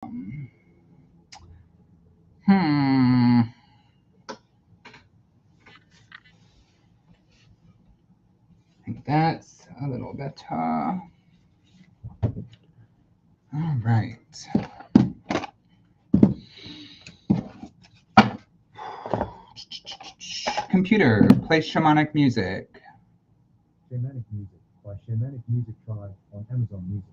I think that's a little better. All right. Computer, play shamanic music. Shamanic Music by Shamanic Music Tribe on Amazon Music.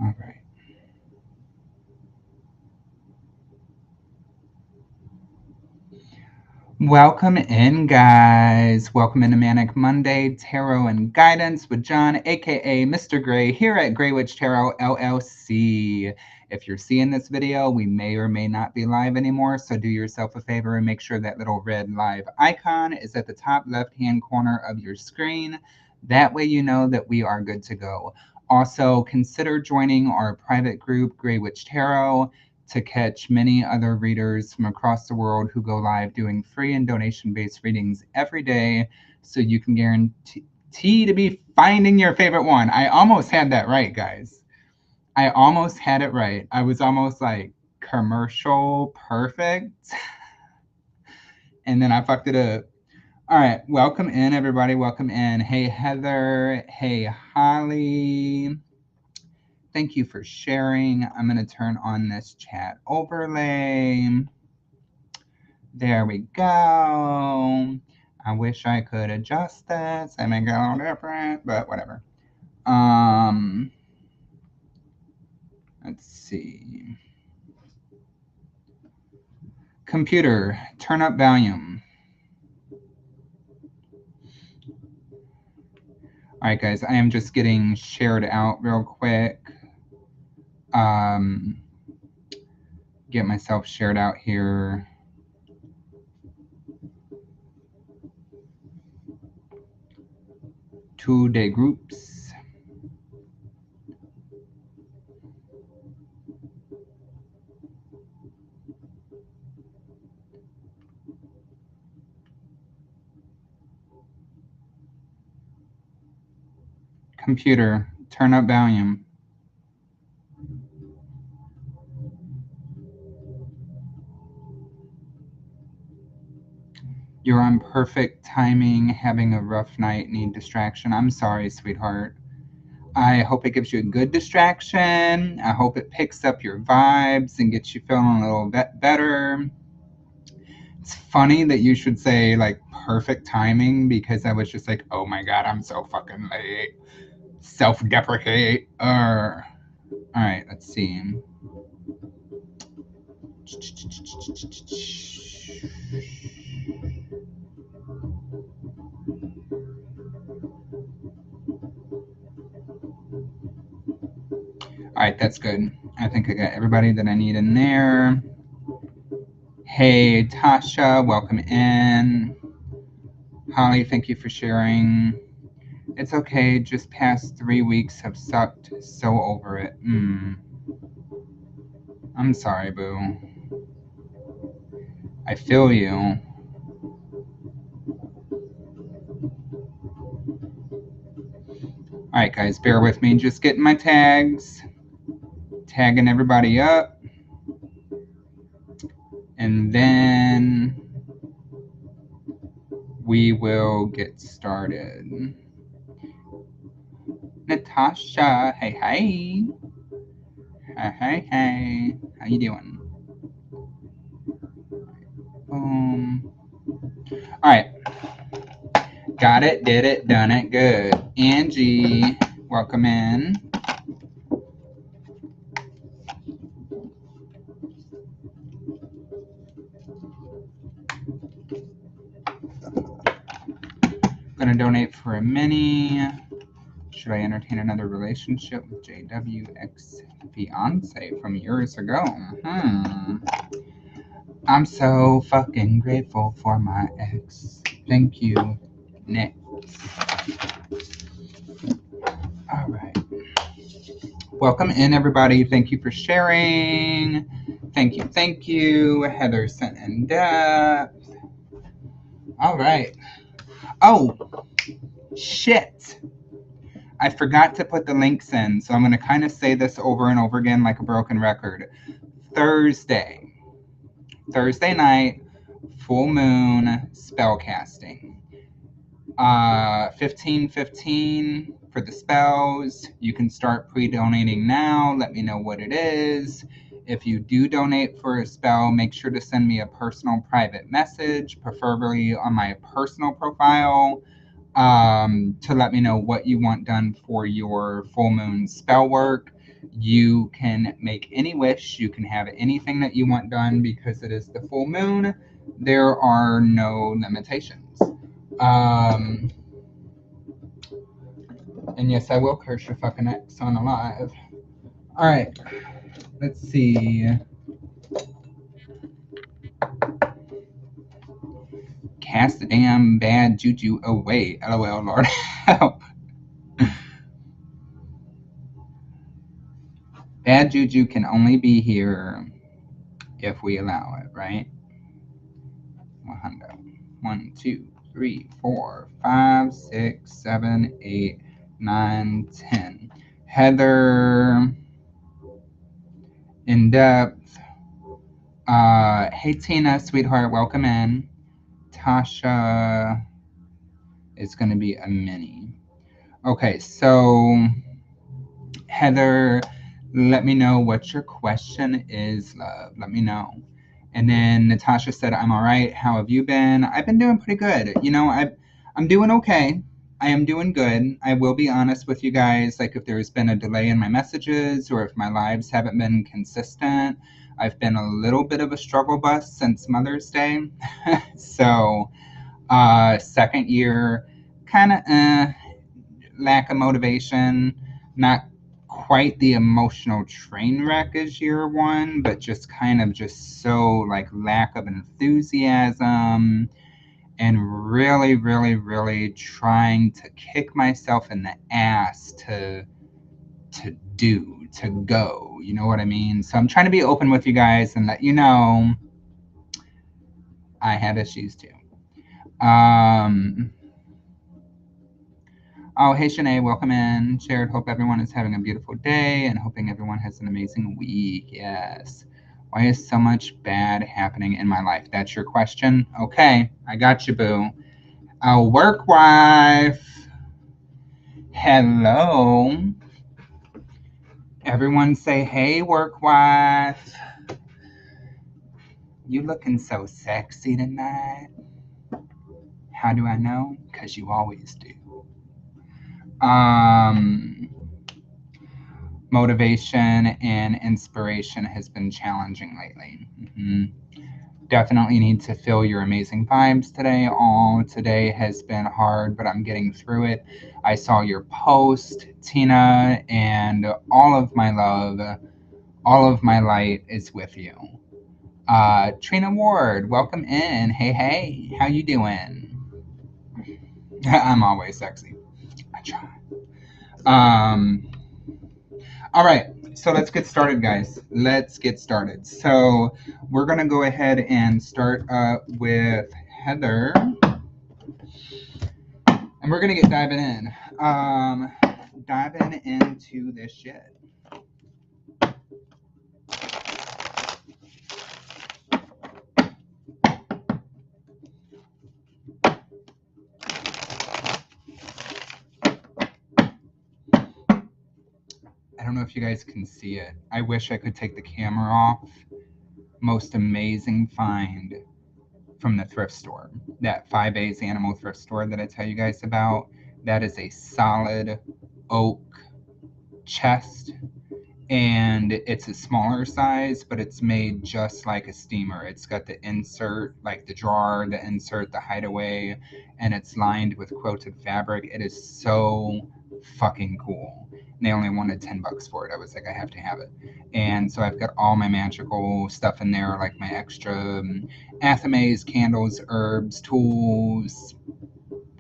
All right. Welcome in, guys. Welcome into Manic Monday Tarot and Guidance with John, aka Mr. Gray, here at Graywitch Tarot LLC. If you're seeing this video, we may or may not be live anymore, so do yourself a favor and make sure that little red live icon is at the top left-hand corner of your screen. That way you know that we are good to go. Also, consider joining our private group, Graywitch Tarot, to catch many other readers from across the world who go live doing free and donation-based readings every day, so you can guarantee to be finding your favorite one. I almost had that right, guys. I almost had it right. I was almost like commercial perfect, and then I fucked it up. All right, welcome in, everybody. Welcome in. Hey, Heather. Hey, Holly. Thank you for sharing. I'm going to turn on this chat overlay. There we go. I wish I could adjust this and make it a little different, but whatever. Let's see. Computer, turn up volume. All right, guys, I am just getting shared out real quick. Get myself shared out here. To the groups. Computer, turn up volume. You're on perfect timing, having a rough night, need distraction. I'm sorry, sweetheart. I hope it gives you a good distraction. I hope it picks up your vibes and gets you feeling a little bit better. It's funny that you should say like perfect timing, because I was just like, oh my God, I'm so fucking late. Self-deprecate. All right, let's see. All right, that's good. I think I got everybody that I need in there. Hey, Tasha, welcome in. Holly, thank you for sharing. It's okay, just past 3 weeks have sucked, so over it. I'm sorry, boo. I feel you. Alright, guys, bear with me. Just getting my tags. Tagging everybody up. And then we will get started. Natasha, hey, hey. Hey, hey. How you doing? Boom. Alright. Got it, did it, done it, good. Angie, welcome in. Gonna donate for a mini. Should I entertain another relationship with JW, ex-fiance from years ago? I'm so fucking grateful for my ex. Thank you. Next. All right. Welcome in, everybody. Thank you for sharing. Thank you, thank you. Heather sent in depth. All right. Oh, shit. I forgot to put the links in, so I'm going to kind of say this over and over again like a broken record. Thursday night, full moon spell casting. 15:15 for the spells. You can start pre-donating now. Let me know what it is. If you do donate for a spell, make sure to send me a personal private message, preferably on my personal profile, to let me know what you want done for your full moon spell work. You can make any wish. You can have anything that you want done because it is the full moon. There are no limitations. And yes, I will curse your fucking ex on a live. Alright, let's see. Cast the damn bad juju away. LOL, Lord help. Bad juju can only be here if we allow it, right? 1, 2, 3, 4, 5, 6, 7, 8, 9, 10. Heather, in depth. Hey Tina, sweetheart, welcome in. Tasha is going to be a mini. Okay, so Heather, let me know what your question is, love. Let me know. And then Natasha said, I'm all right. How have you been? I've been doing pretty good. You know, I'm doing okay. I am doing good. I will be honest with you guys. Like, if there's been a delay in my messages or if my lives haven't been consistent, I've been a little bit of a struggle bus since Mother's Day. So, second year, kind of lack of motivation, not quite the emotional train wreck as year one, but just kind of just so like lack of enthusiasm and really, really, really trying to kick myself in the ass to go. You know what I mean? So I'm trying to be open with you guys and let you know I have issues too. Oh, hey, Shanae, welcome in. Jared, hope everyone is having a beautiful day and hoping everyone has an amazing week. Yes. Why is so much bad happening in my life? That's your question? Okay, I got you, boo. A work wife. Hello. Everyone say, hey, work wife. You looking so sexy tonight. How do I know? Because you always do. Motivation and inspiration has been challenging lately. Definitely need to feel your amazing vibes today. All today has been hard, but I'm getting through it. I saw your post, Tina, and all of my love, all of my light is with you. Trina Ward, welcome in. Hey, hey, how you doing? I'm always sexy. I try. All right, so let's get started, guys. Let's get started. So we're going to go ahead and start with Heather. And we're going to get diving in. Diving into this shit. I don't know if you guys can see it. I wish I could take the camera off. Most amazing find from the thrift store. That 5A's animal thrift store that I tell you guys about. That is a solid oak chest. And it's a smaller size, but it's made just like a steamer. It's got the insert, like the drawer, the insert, the hideaway, and it's lined with quilted fabric. It is so fucking cool. And they only wanted $10 for it. I was like, I have to have it. And so I've got all my magical stuff in there, like my extra athames, candles, herbs, tools,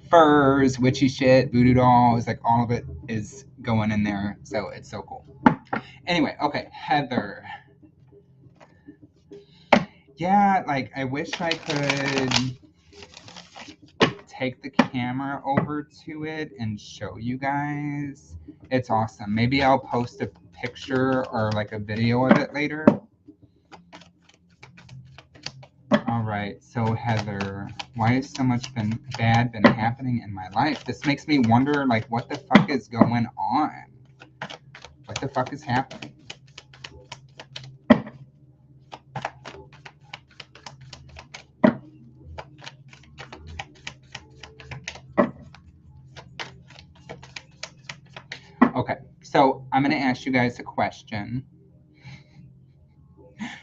furs, witchy shit, voodoo dolls, like all of it is going in there. So it's so cool. Anyway, okay, Heather. Yeah, like I wish I could take the camera over to it and show you guys. It's awesome. Maybe I'll post a picture or like a video of it later. All right, so Heather, why has so much bad been happening in my life? This makes me wonder, like, what the fuck is going on? What the fuck is happening? Okay, so I'm going to ask you guys a question.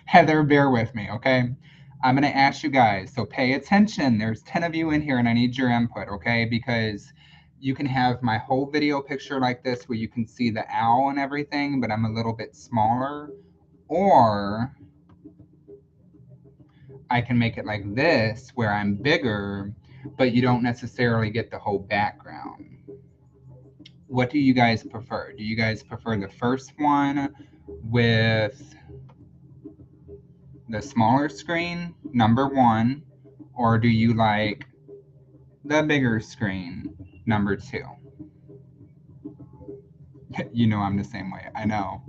Heather, bear with me, okay? I'm going to ask you guys, so pay attention. There's 10 of you in here, and I need your input, okay? Because you can have my whole video picture like this where you can see the owl and everything, but I'm a little bit smaller. Or I can make it like this where I'm bigger, but you don't necessarily get the whole background. What do you guys prefer? Do you guys prefer the first one with the smaller screen, number 1, or do you like the bigger screen, number 2? You know I'm the same way, I know.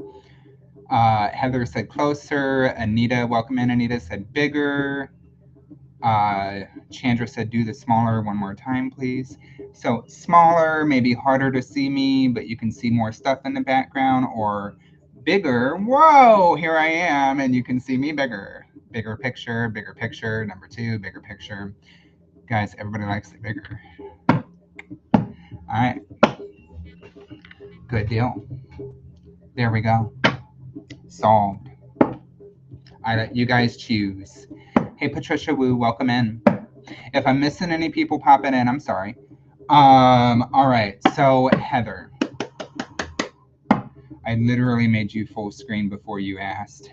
Heather said closer. Anita, welcome in. Anita said bigger. Chandra said do the smaller one more time, please. So smaller, maybe harder to see me, but you can see more stuff in the background, or bigger. Whoa, here I am, and you can see me bigger. Bigger picture, number 2, bigger picture. Guys, everybody likes it bigger. All right. Good deal. There we go. Solved. I let you guys choose. Hey, Patricia Wu, welcome in. If I'm missing any people popping in, I'm sorry. All right, so Heather, I literally made you full screen before you asked.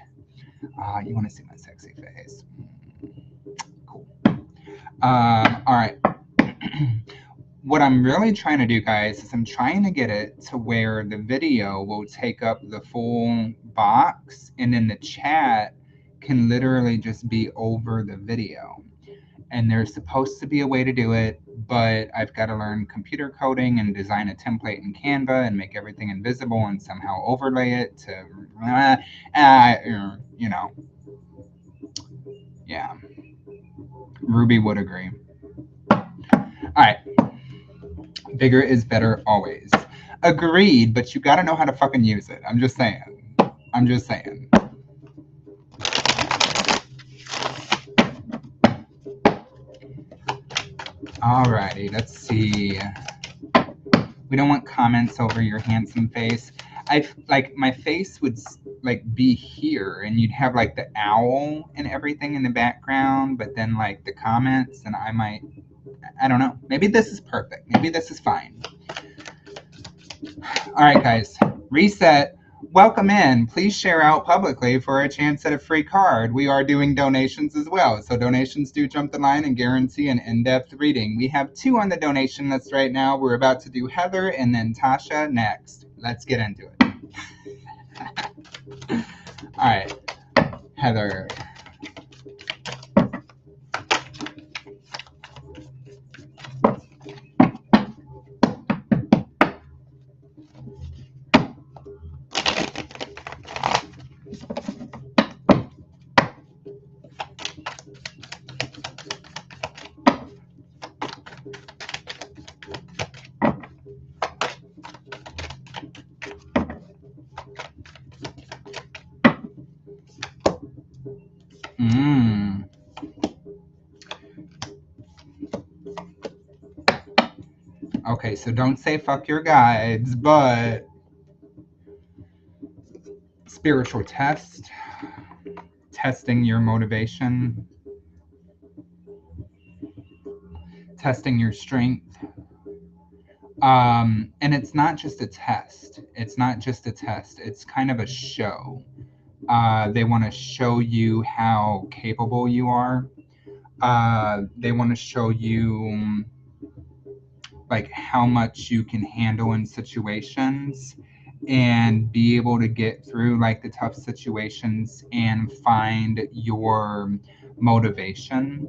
You want to see my sexy face? Cool. All right. What I'm really trying to do, guys, is I'm trying to get it to where the video will take up the full box, and then the chat can literally just be over the video. And there's supposed to be a way to do it, but I've got to learn computer coding and design a template in Canva and make everything invisible and somehow overlay it to, you know, yeah. Ruby would agree. All right. Bigger is better always. Agreed, but you got to know how to fucking use it. I'm just saying. I'm just saying. Alrighty, let's see. We don't want comments over your handsome face. Like my face would like be here, and you'd have like the owl and everything in the background, but then like the comments, and I don't know. Maybe this is perfect. Maybe this is fine. All right, guys, reset. Welcome in. Please share out publicly for a chance at a free card. We are doing donations as well, so donations do jump the line and guarantee an in-depth reading. We have 2 on the donation list right now. We're about to do Heather and then Tasha next. Let's get into it. All right, Heather. Okay, so don't say fuck your guides, but spiritual test, testing your motivation, testing your strength. And it's not just a test. It's not just a test. It's kind of a show. They want to show you how capable you are. They want to show you like how much you can handle in situations and be able to get through like the tough situations and find your motivation.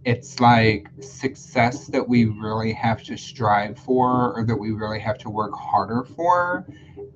it's like success that we really have to strive for, or that we really have to work harder for,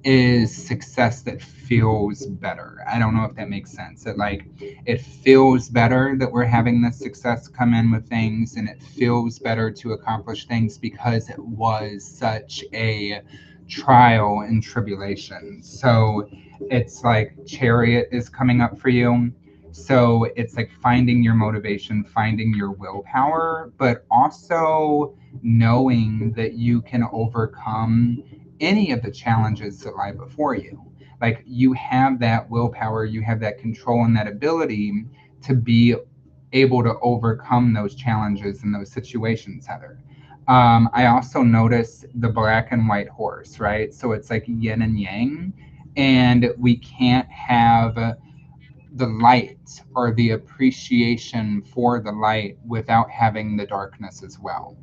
is success that feels better. I don't know if that makes sense. It feels better that we're having this success come in with things, and it feels better to accomplish things because it was such a trial and tribulation. So it's like Chariot is coming up for you. So it's like finding your motivation, finding your willpower, but also knowing that you can overcome any of the challenges that lie before you. Like, you have that willpower, you have that control and that ability to be able to overcome those challenges and those situations, Heather. I also notice the black and white horse, right? So it's like yin and yang, and we can't have the light or the appreciation for the light without having the darkness as well.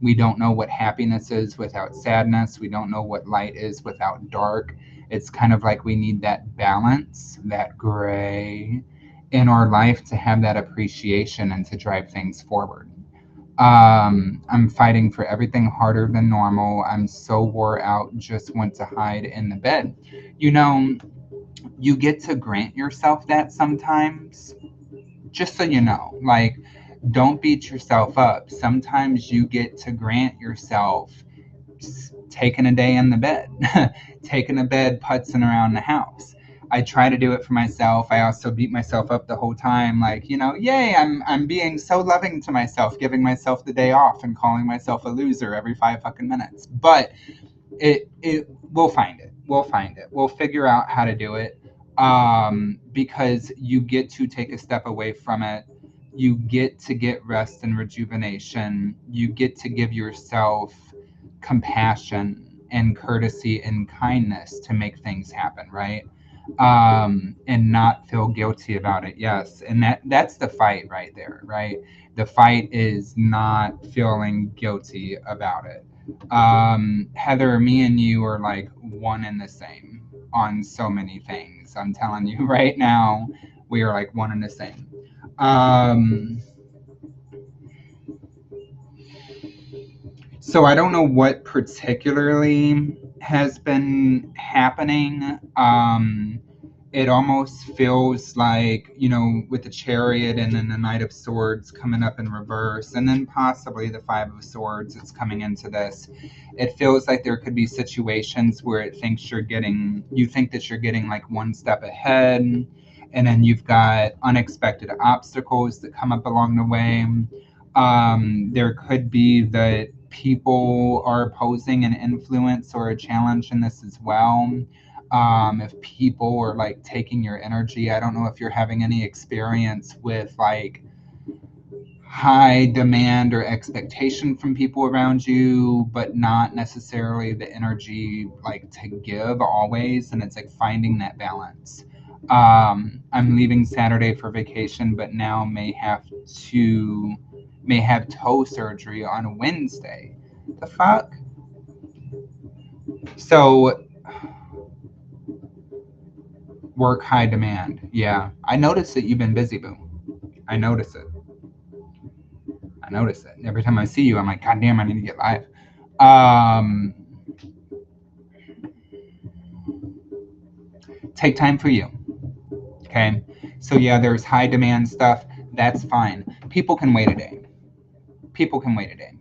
We don't know what happiness is without sadness. We don't know what light is without dark. It's kind of like we need that balance, that gray in our life to have that appreciation and to drive things forward. I'm fighting for everything harder than normal. I'm so wore out, just want to hide in the bed. You know, you get to grant yourself that sometimes, just so you know. Like, don't beat yourself up. Sometimes you get to grant yourself taking a day in the bed, taking a bed, putzing around the house. I try to do it for myself. I also beat myself up the whole time, like, yay, I'm being so loving to myself, giving myself the day off and calling myself a loser every 5 fucking minutes. But it we'll find it. We'll find it. We'll figure out how to do it. Because you get to take a step away from it. You get to get rest and rejuvenation. You get to give yourself compassion and courtesy and kindness to make things happen, right? And not feel guilty about it. Yes, and that's the fight right there, right? The fight is not feeling guilty about it. Heather, me and you are like one and the same on so many things. I'm telling you right now, we are like one and the same. So I don't know what particularly has been happening. It almost feels like, with the Chariot and then the Knight of Swords coming up in reverse, and then possibly the Five of Swords that's coming into this. It feels like there could be situations where you think that you're getting like one step ahead, and then you've got unexpected obstacles that come up along the way. There could be that people are posing an influence or a challenge in this as well. If people are like taking your energy, I don't know if you're having any experience with like high demand or expectation from people around you, but not necessarily the energy like to give always. And it's like finding that balance. I'm leaving Saturday for vacation, but now may have toe surgery on Wednesday. The fuck? So work high demand. Yeah. I noticed that you've been busy, boo. I notice it. I notice it. Every time I see you, I'm like, God damn, I need to get live. Take time for you. Okay. So yeah, there's high demand stuff. That's fine. People can wait a day. People can wait a day.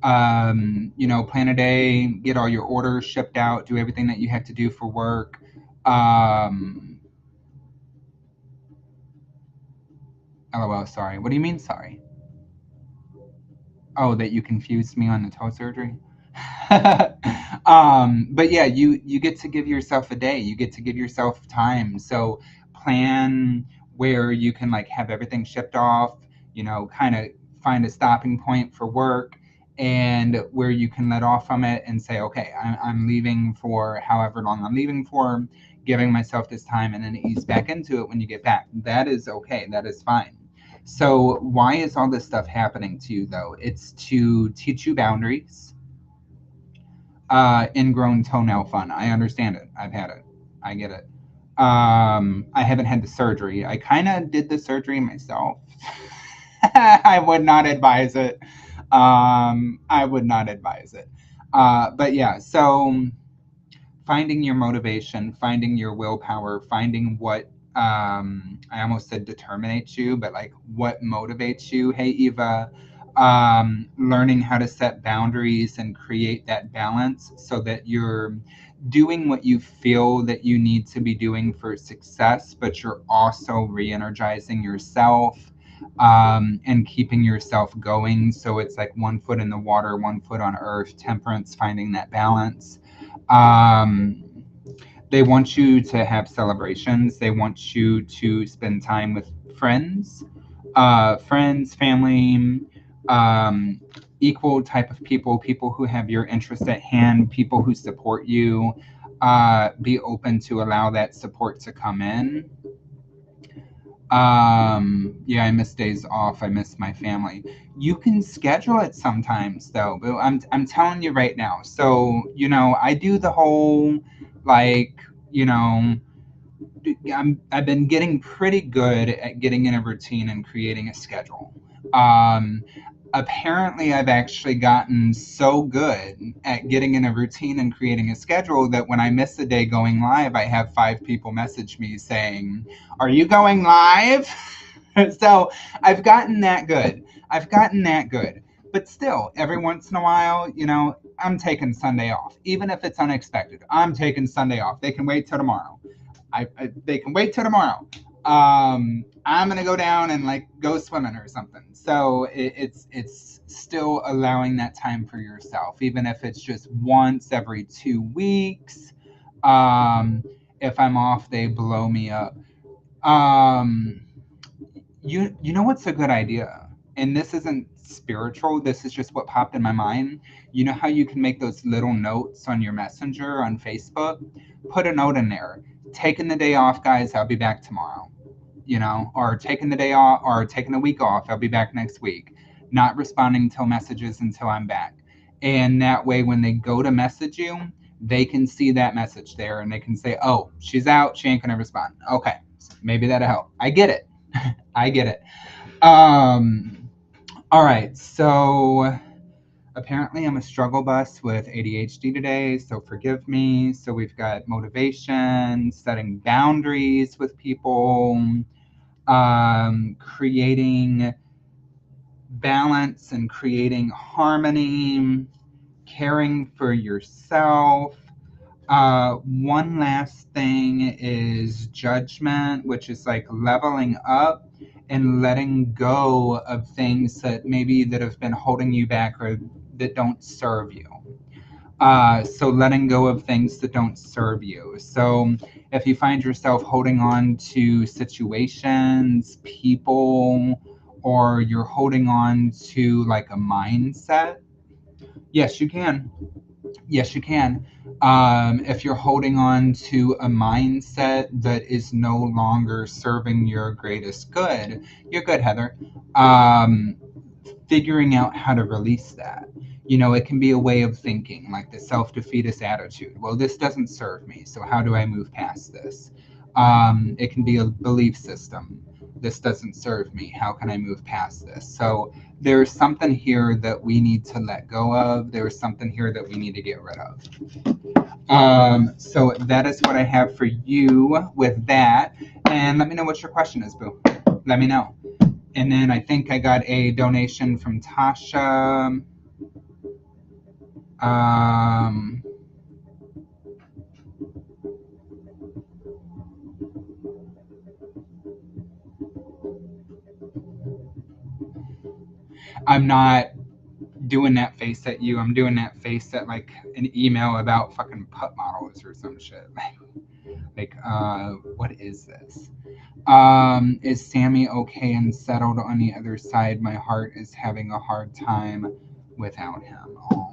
Plan a day, get all your orders shipped out, do everything that you have to do for work. LOL, sorry. What do you mean, sorry? Oh, that you confused me on the toe surgery? But yeah, you get to give yourself a day. You get to give yourself time. So plan where you can like have everything shipped off, kind of find a stopping point for work, and where you can let off from it and say, okay, I'm leaving for however long I'm leaving for, giving myself this time, and then ease back into it when you get back. That is okay. That is fine. So why is all this stuff happening to you, though? It's to teach you boundaries. Ingrown toenail fun. I understand it. I've had it. I get it. I haven't had the surgery. I kind of did the surgery myself. I would not advise it. I would not advise it. But yeah, so finding your motivation, finding your willpower, finding what I almost said determinates you, but like what motivates you. Hey, Eva, learning how to set boundaries and create that balance so that you're doing what you feel that you need to be doing for success, but you're also re-energizing yourself and keeping yourself going. So it's like one foot in the water, one foot on earth, temperance, finding that balance. Um, they want you to have celebrations. They want you to spend time with friends, family, um, equal type of people, people who have your interest at hand, people who support you. Be open to allow that support to come in. Yeah, I miss days off. I miss my family. You can schedule it sometimes though, but I'm telling you right now. So, I do the whole like, you know, I've been getting pretty good at getting in a routine and creating a schedule. Um, Apparently, I've actually gotten so good at getting in a routine and creating a schedule that when I miss a day going live, I have 5 people message me saying, "Are you going live?" So I've gotten that good. I've gotten that good. But still, every once in a while, I'm taking Sunday off. Even if it's unexpected, I'm taking Sunday off. They can wait till tomorrow. They can wait till tomorrow. I'm gonna go down and like go swimming or something. So it's still allowing that time for yourself, even if it's just once every 2 weeks. If I'm off, they blow me up. Um, you know what's a good idea? And this isn't spiritual. This is just what popped in my mind. You know how you can make those little notes on your messenger on Facebook? Put a note in there. Taking the day off, guys. I'll be back tomorrow. Or taking the day off, or taking a week off. I'll be back next week. Not responding to messages until I'm back. And that way, when they go to message you, they can see that message there and they can say, "Oh, she's out. She ain't gonna respond." Okay, maybe that'll help. I get it. I get it. All right, so apparently I'm a struggle bus with ADHD today, so forgive me. So we've got motivation, setting boundaries with people, creating balance and creating harmony, caring for yourself. One last thing is judgment, which is like leveling up and letting go of things that have been holding you back or that don't serve you. So letting go of things that don't serve you. So if you find yourself holding on to situations, people, or you're holding on to like a mindset, yes, you can. Yes, you can. If you're holding on to a mindset that is no longer serving your greatest good, you're good, Heather. Figuring out how to release that. It can be a way of thinking, like the self defeatist attitude. Well, this doesn't serve me, so how do I move past this? It can be a belief system. This doesn't serve me. How can I move past this? So there's something here that we need to let go of. There's something here that we need to get rid of. So that is what I have for you with that. And let me know what your question is, boo. Let me know. And then I think I got a donation from Tasha. I'm not doing that face at you. I'm doing that face at like an email about fucking pup models or some shit. What is this? Is Sammy okay and settled on the other side? My heart is having a hard time without him. Oh.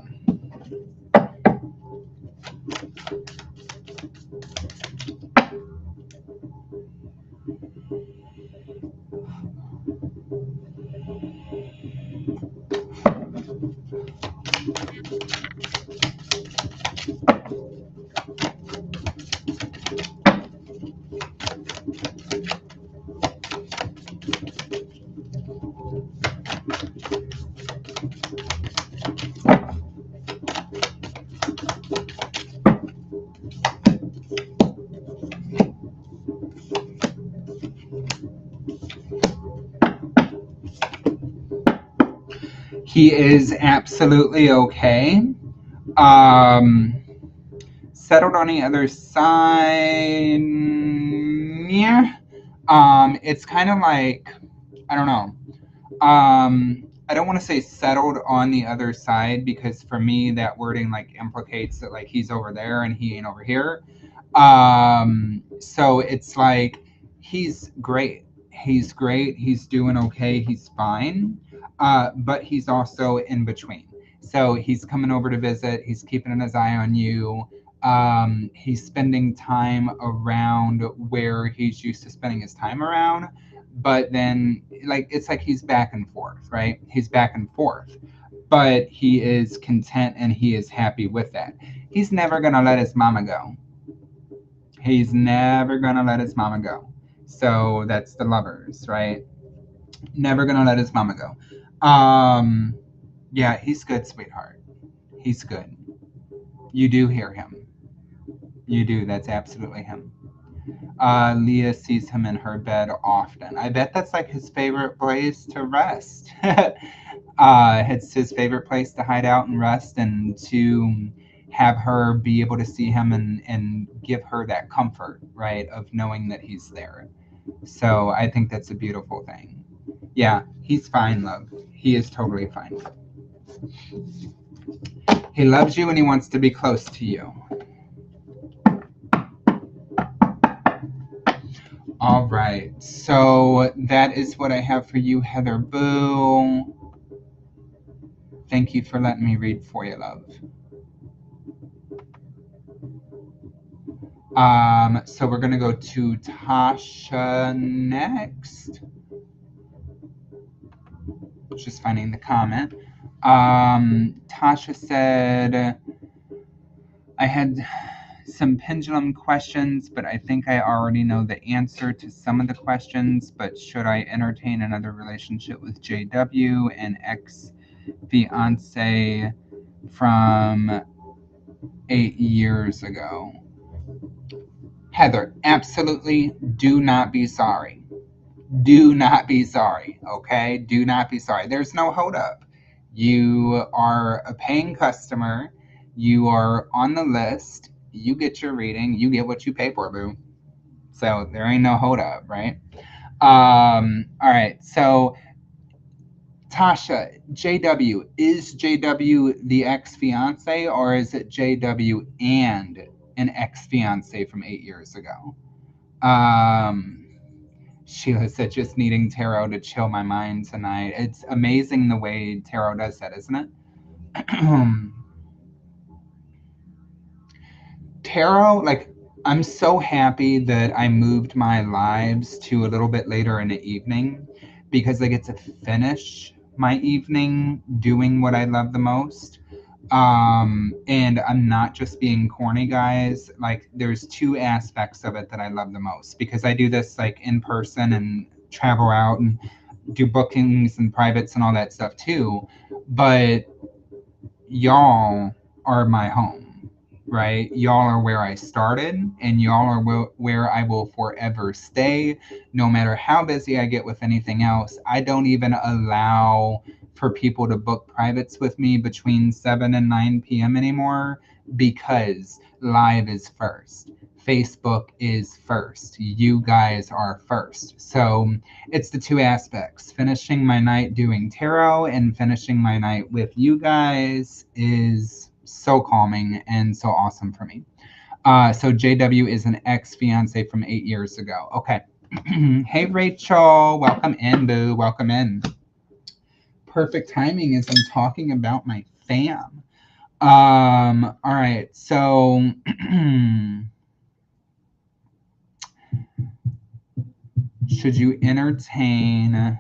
He is absolutely okay. Settled on the other side. Yeah. It's kind of like, I don't know. I don't want to say settled on the other side, because for me that wording like implicates that like he's over there and he ain't over here. So it's like he's great. He's great. He's doing okay. He's fine. But he's also in between. So he's coming over to visit. He's keeping his eye on you. He's spending time around where he's used to spending his time around. But then, like, it's like he's back and forth, right? He's back and forth. But he is content and he is happy with that. He's never going to let his mama go. He's never gonna let his mama go. So that's the lovers, right? Never gonna let his mama go. Yeah, he's good, sweetheart. He's good. You do hear him. You do. That's absolutely him. Leah sees him in her bed often. I bet that's like his favorite place to rest. It's his favorite place to hide out and rest, and to have her be able to see him and give her that comfort, right, of knowing that he's there. So I think that's a beautiful thing. Yeah, he's fine, love. He is totally fine. He loves you and he wants to be close to you. All right, so that is what I have for you, Heather Boo. Thank you for letting me read for you, love. So we're going to go to Tasha next. Just finding the comment. Tasha said, I had some pendulum questions, but I think I already know the answer to some of the questions. But should I entertain another relationship with JW, an ex-fiance from 8 years ago? Heather, absolutely do not be sorry. Do not be sorry, okay? Do not be sorry. There's no hold up. You are a paying customer. You are on the list. You get your reading. You get what you pay for, boo. So there ain't no hold up, right? All right. So Tasha, JW, is JW the ex-fiance, or is it JW and an ex-fiance from 8 years ago? Sheila said, just needing tarot to chill my mind tonight. It's amazing the way tarot does that, isn't it? Tarot, like, I'm so happy that I moved my lives to a little bit later in the evening, because I get to finish my evening doing what I love the most. And I'm not just being corny, guys. Like, there's two aspects of it that I love the most, because I do this like in person and travel out and do bookings and privates and all that stuff too. But y'all are my home, right? Y'all are where I started, and y'all are where I will forever stay, no matter how busy I get with anything else. I don't even allow for people to book privates with me between 7 and 9 p.m. anymore, because live is first. Facebook is first. You guys are first. So it's the two aspects. Finishing my night doing tarot and finishing my night with you guys is so calming and so awesome for me. So JW is an ex-fiance from 8 years ago. Okay. Hey, Rachel. Welcome in, boo. Welcome in. Perfect timing as I'm talking about my fam. All right. So should you entertain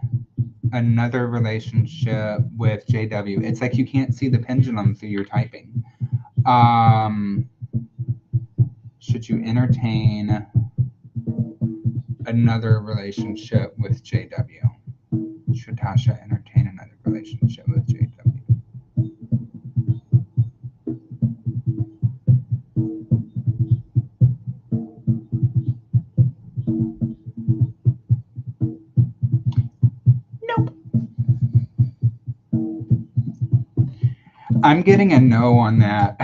another relationship with JW? It's like you can't see the pendulum through your typing. Should you entertain another relationship with JW? Should Tasha entertain another relationship with JW? Nope. I'm getting a no on that.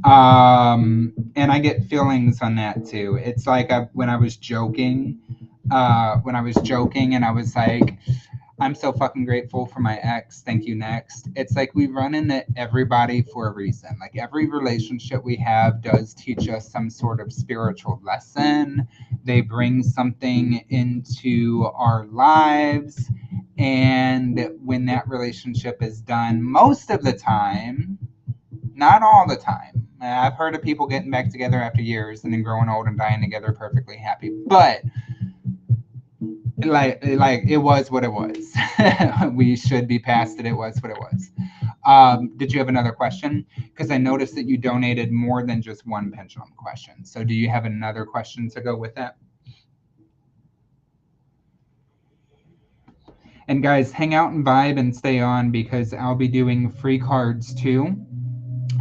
And I get feelings on that too. It's like when I was joking and I was like, I'm so fucking grateful for my ex. Thank you, next. It's like we run into everybody for a reason. Like every relationship we have does teach us some sort of spiritual lesson. They bring something into our lives. And when that relationship is done, most of the time, not all the time. I've heard of people getting back together after years and then growing old and dying together perfectly happy. But like it was what it was. We should be past it. It was what it was. Did you have another question? Because I noticed that you donated more than just one pendulum question. So do you have another question to go with that? And guys, hang out and vibe and stay on because I'll be doing free cards too.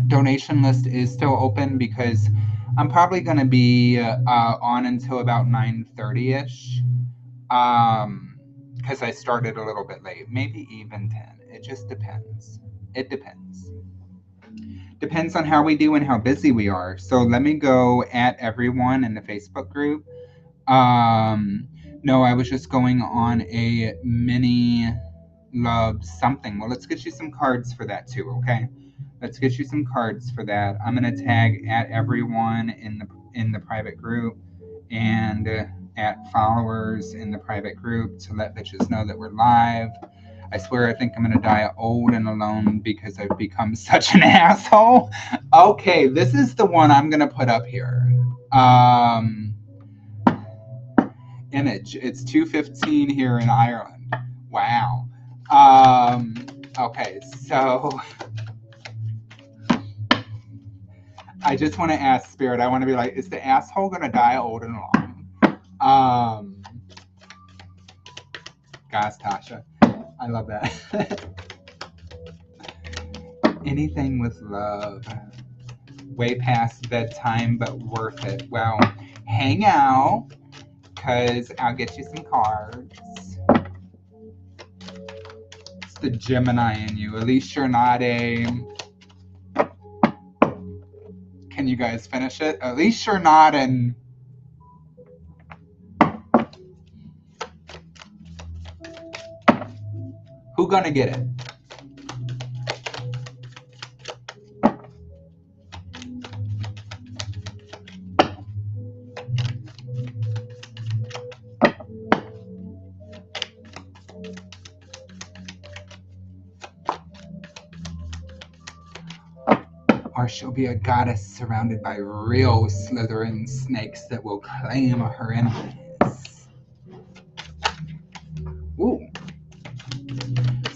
Donation list is still open because I'm probably going to be on until about 9:30ish. Because I started a little bit late, maybe even 10. It just depends. It depends. Depends on how we do and how busy we are. So let me go at everyone in the Facebook group. No, I was just going on a mini love something. Well, let's get you some cards for that too, okay? Let's get you some cards for that. I'm gonna tag at everyone in the private group and at followers in the private group to let bitches know that we're live. I swear I think I'm gonna die old and alone because I've become such an asshole. Okay, this is the one I'm gonna put up here. Image. It's 2:15 here in Ireland. Wow. Okay, so I just want to ask Spirit. I want to be like, is the asshole gonna die old and alone? Gosh, Tasha, I love that. Anything with love. Way past bedtime, but worth it. Well, hang out, because I'll get you some cards. It's the Gemini in you. At least you're not a... Can you guys finish it? At least you're not an... Who gonna get it? Or she'll be a goddess surrounded by real Slytherin snakes that will claim her enemies. Ooh.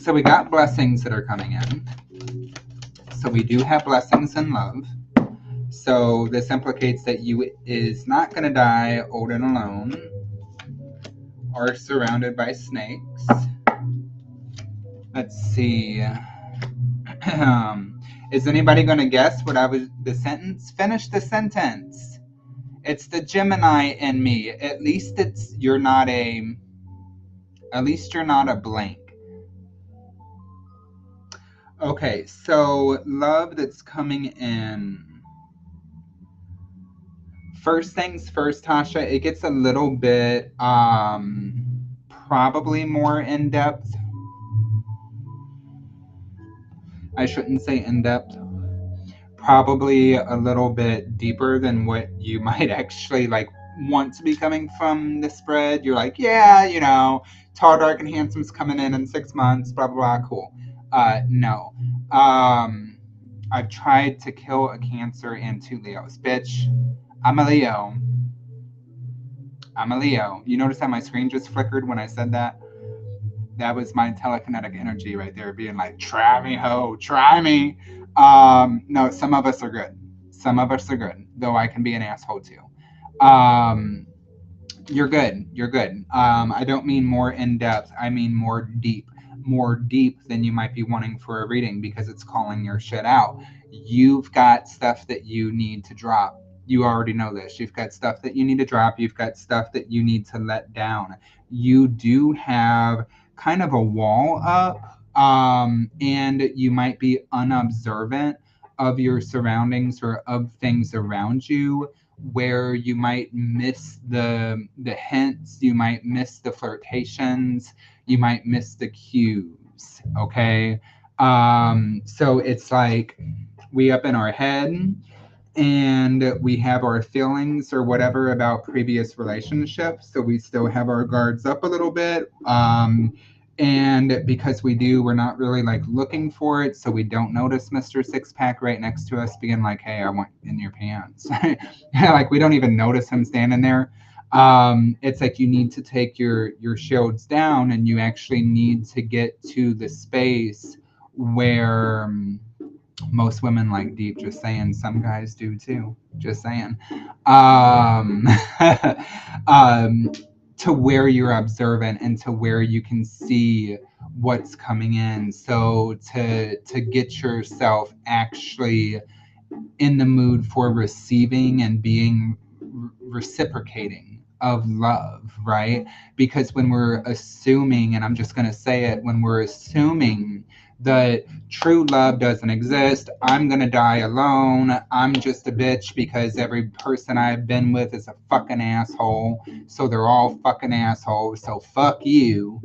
So we got blessings that are coming in. So we do have blessings in love. So this implicates that you is not going to die old and alone or surrounded by snakes. Let's see. Is anybody going to guess what I was... The sentence? Finish the sentence. It's the Gemini in me. At least you're not a blank. Okay, so love that's coming in. First things first, Tasha, it gets a little bit probably more in-depth. I shouldn't say in-depth. Probably a little bit deeper than what you might actually like want to be coming from the spread. You're like, yeah, you know, tall, dark, and handsome's coming in 6 months, blah, blah, blah, cool. No. I've tried to kill a Cancer and 2 Leos. Bitch, I'm a Leo. I'm a Leo. You notice how my screen just flickered when I said that? That was my telekinetic energy right there being like, try me, ho, try me. No, some of us are good. Some of us are good, though I can be an asshole too. You're good. You're good. I don't mean more in depth. I mean more deep than you might be wanting for a reading because it's calling your shit out. You've got stuff that you need to drop. You already know this. You've got stuff that you need to drop. You've got stuff that you need to let down. You do have kind of a wall up And you might be unobservant of your surroundings or of things around you, where you might miss the hints, you might miss the flirtations, you might miss the cues. Okay. So it's like we up in our head and we have our feelings or whatever about previous relationships, so we still have our guards up a little bit. And because we do, we're not really like looking for it, so we don't notice Mr. Six Pack right next to us being like, hey, I want in your pants. Like we don't even notice him standing there. It's like you need to take your shields down, and you actually need to get to the space where most women like deep. Just saying, some guys do too. Just saying. Um, um, to where you're observant and to where you can see what's coming in. So to get yourself actually in the mood for receiving and being reciprocating of love, right? Because when we're assuming, and I'm just going to say it, when we're assuming that true love doesn't exist, I'm going to die alone, I'm just a bitch because every person I've been with is a fucking asshole, so they're all fucking assholes, so fuck you.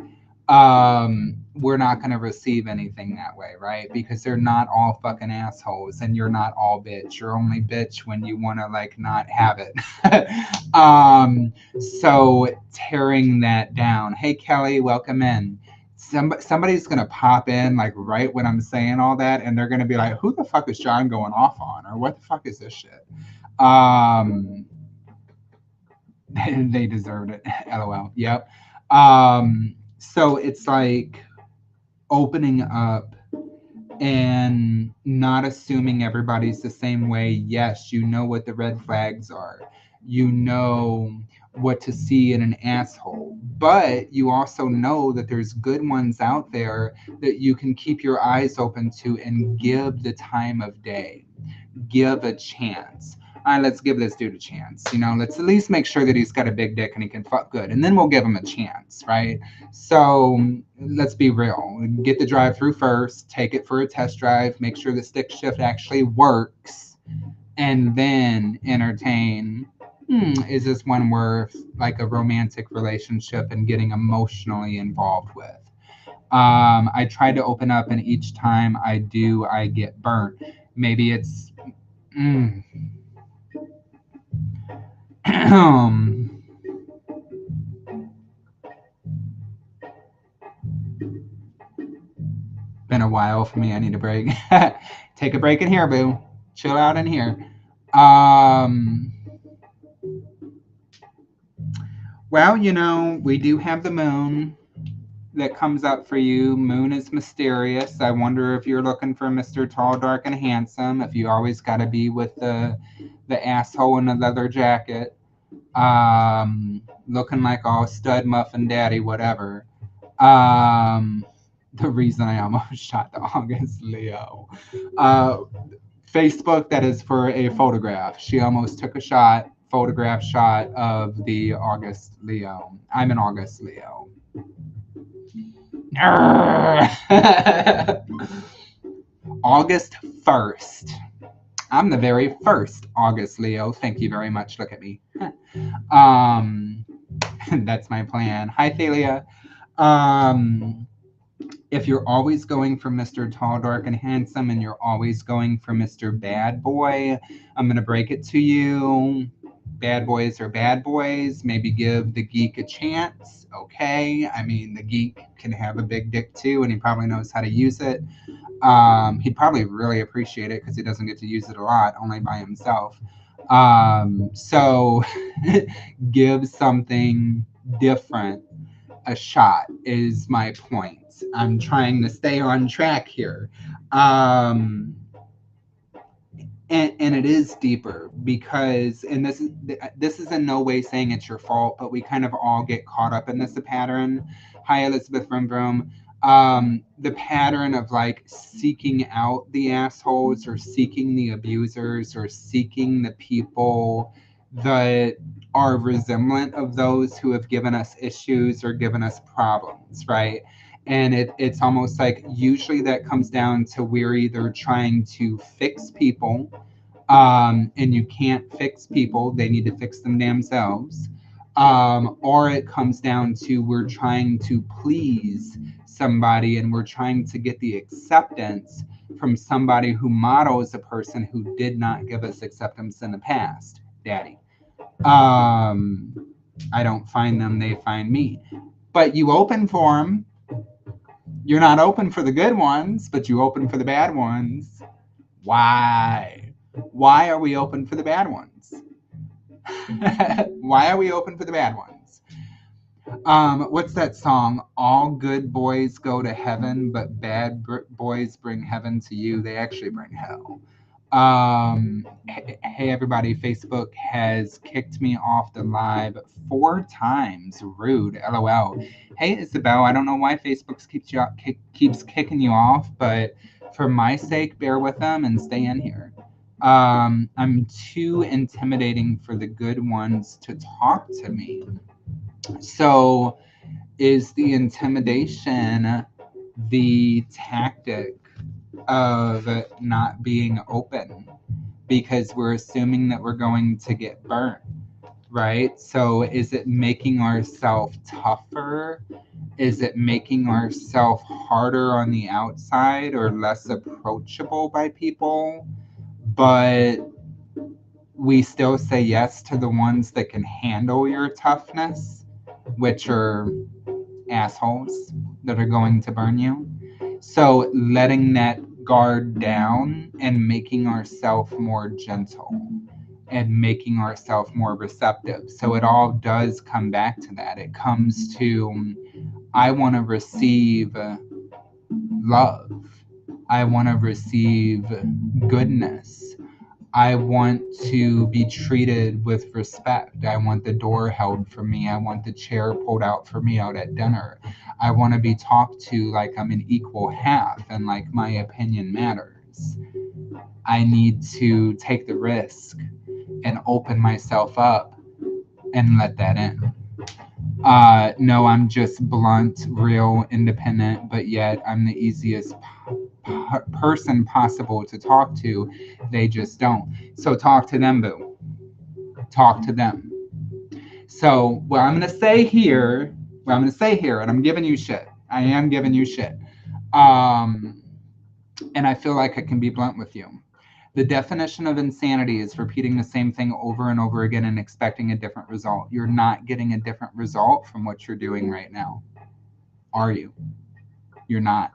We're not going to receive anything that way, right? Because they're not all fucking assholes, and you're not all bitch. You're only bitch when you want to like not have it. So tearing that down. Hey Kelly, welcome in. Somebody's gonna pop in like right when I'm saying all that, and they're gonna be like, "Who the fuck is John going off on?" Or "What the fuck is this shit?" Um, they deserved it. LOL. Yep. So it's like opening up and not assuming everybody's the same way. Yes, you know what the red flags are. You know what to see in an asshole. But you also know that there's good ones out there that you can keep your eyes open to and give the time of day. Give a chance. All right, let's give this dude a chance. You know, let's at least make sure that he's got a big dick and he can fuck good. And then we'll give him a chance, right? So let's be real. Get the drive through first, take it for a test drive, make sure the stick shift actually works, and then entertain. Is this one worth like a romantic relationship and getting emotionally involved with? I try to open up, and each time I do, I get burnt. Maybe it's. Mm, been a while for me. I need a break. Take a break in here, boo. Chill out in here. Um, well, you know, we do have the moon that comes up for you. Moon is mysterious. I wonder if you're looking for Mr. Tall, Dark, and Handsome. If you always got to be with the asshole in the leather jacket, looking like all stud muffin daddy, whatever. Um, the reason I almost shot the August Leo. Facebook, that is for a photograph. She almost took a photograph shot of the August Leo. I'm an August Leo. August 1st. I'm the very first August Leo. Thank you very much. Look at me. That's my plan. Hi, Thalia. If you're always going for Mr. Tall, Dark, and Handsome, and you're always going for Mr. Bad Boy, I'm going to break it to you. Bad boys are bad boys. Maybe give the geek a chance. Okay. I mean, the geek can have a big dick too, and he probably knows how to use it. He'd probably really appreciate it because he doesn't get to use it a lot, only by himself. So give something different a shot is my point. I'm trying to stay on track here. And it is deeper because, and this is in no way saying it's your fault, but we kind of all get caught up in this pattern. Hi, Elizabeth Vroom Vroom. The pattern of like seeking out the assholes or seeking the abusers or seeking the people that are resemblant of those who have given us issues or given us problems, right? And it's almost like usually that comes down to we're either trying to fix people, and you can't fix people, they need to fix them themselves. Or it comes down to we're trying to please somebody and we're trying to get the acceptance from somebody who models a person who did not give us acceptance in the past, daddy. I don't find them, they find me. But you open for them. You're not open for the good ones, but you open for the bad ones. Why? Why are we open for the bad ones? Why are we open for the bad ones? What's that song? All good boys go to heaven, but bad boys bring heaven to you. They actually bring hell. Hey everybody, Facebook has kicked me off the live 4 times. Rude, LOL. Hey Isabel, I don't know why Facebook keeps kicking you off, but for my sake, bear with them and stay in here. I'm too intimidating for the good ones to talk to me. So is the intimidation the tactic of not being open because we're assuming that we're going to get burnt, right? So is it making ourselves tougher? Is it making ourselves harder on the outside or less approachable by people? But we still say yes to the ones that can handle your toughness, which are assholes that are going to burn you. So letting that guard down and making ourselves more gentle and making ourselves more receptive. So it all does come back to that. It comes to, I want to receive love. I want to receive goodness. I want to be treated with respect. I want the door held for me. I want the chair pulled out for me out at dinner. I want to be talked to like I'm an equal half and like my opinion matters. I need to take the risk and open myself up and let that in. No, I'm just blunt, real, independent, but yet I'm the easiest person possible to talk to. They just don't. So talk to them, boo. Talk to them. So what I'm gonna say here, and I'm giving you shit. I am giving you shit. And I feel like I can be blunt with you. The definition of insanity is repeating the same thing over and over again and expecting a different result. You're not getting a different result from what you're doing right now. Are you? You're not.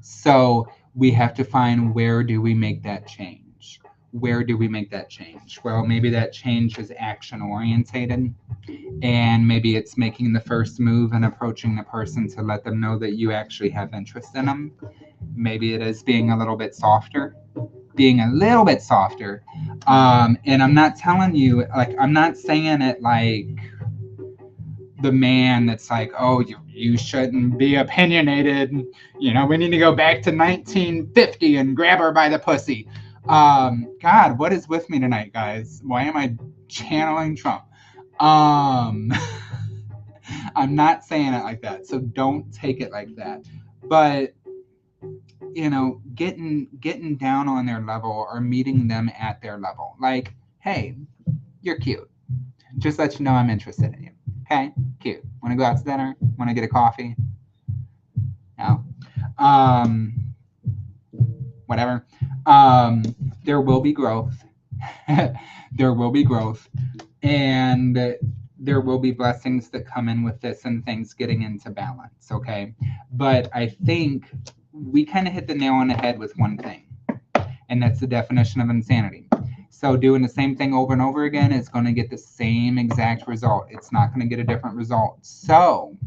So we have to find, where do we make that change? Where do we make that change? Well, maybe that change is action orientated, and maybe it's making the first move and approaching the person to let them know that you actually have interest in them. Maybe it is being a little bit softer. And I'm not telling you, like, I'm not saying it like the man that's like, oh, you shouldn't be opinionated. You know, we need to go back to 1950 and grab her by the pussy. God, what is with me tonight, guys? Why am I channeling Trump? I'm not saying it like that, so don't take it like that. But you know, getting down on their level or meeting them at their level. Like, hey, you're cute. Just let you know I'm interested in you. Okay, cute. Want to go out to dinner? Want to get a coffee? No. Whatever. There will be growth. There will be growth, and there will be blessings that come in with this and things getting into balance. Okay, but I think we kind of hit the nail on the head with one thing, and that's the definition of insanity. So doing the same thing over and over again is going to get the same exact result. It's not going to get a different result. So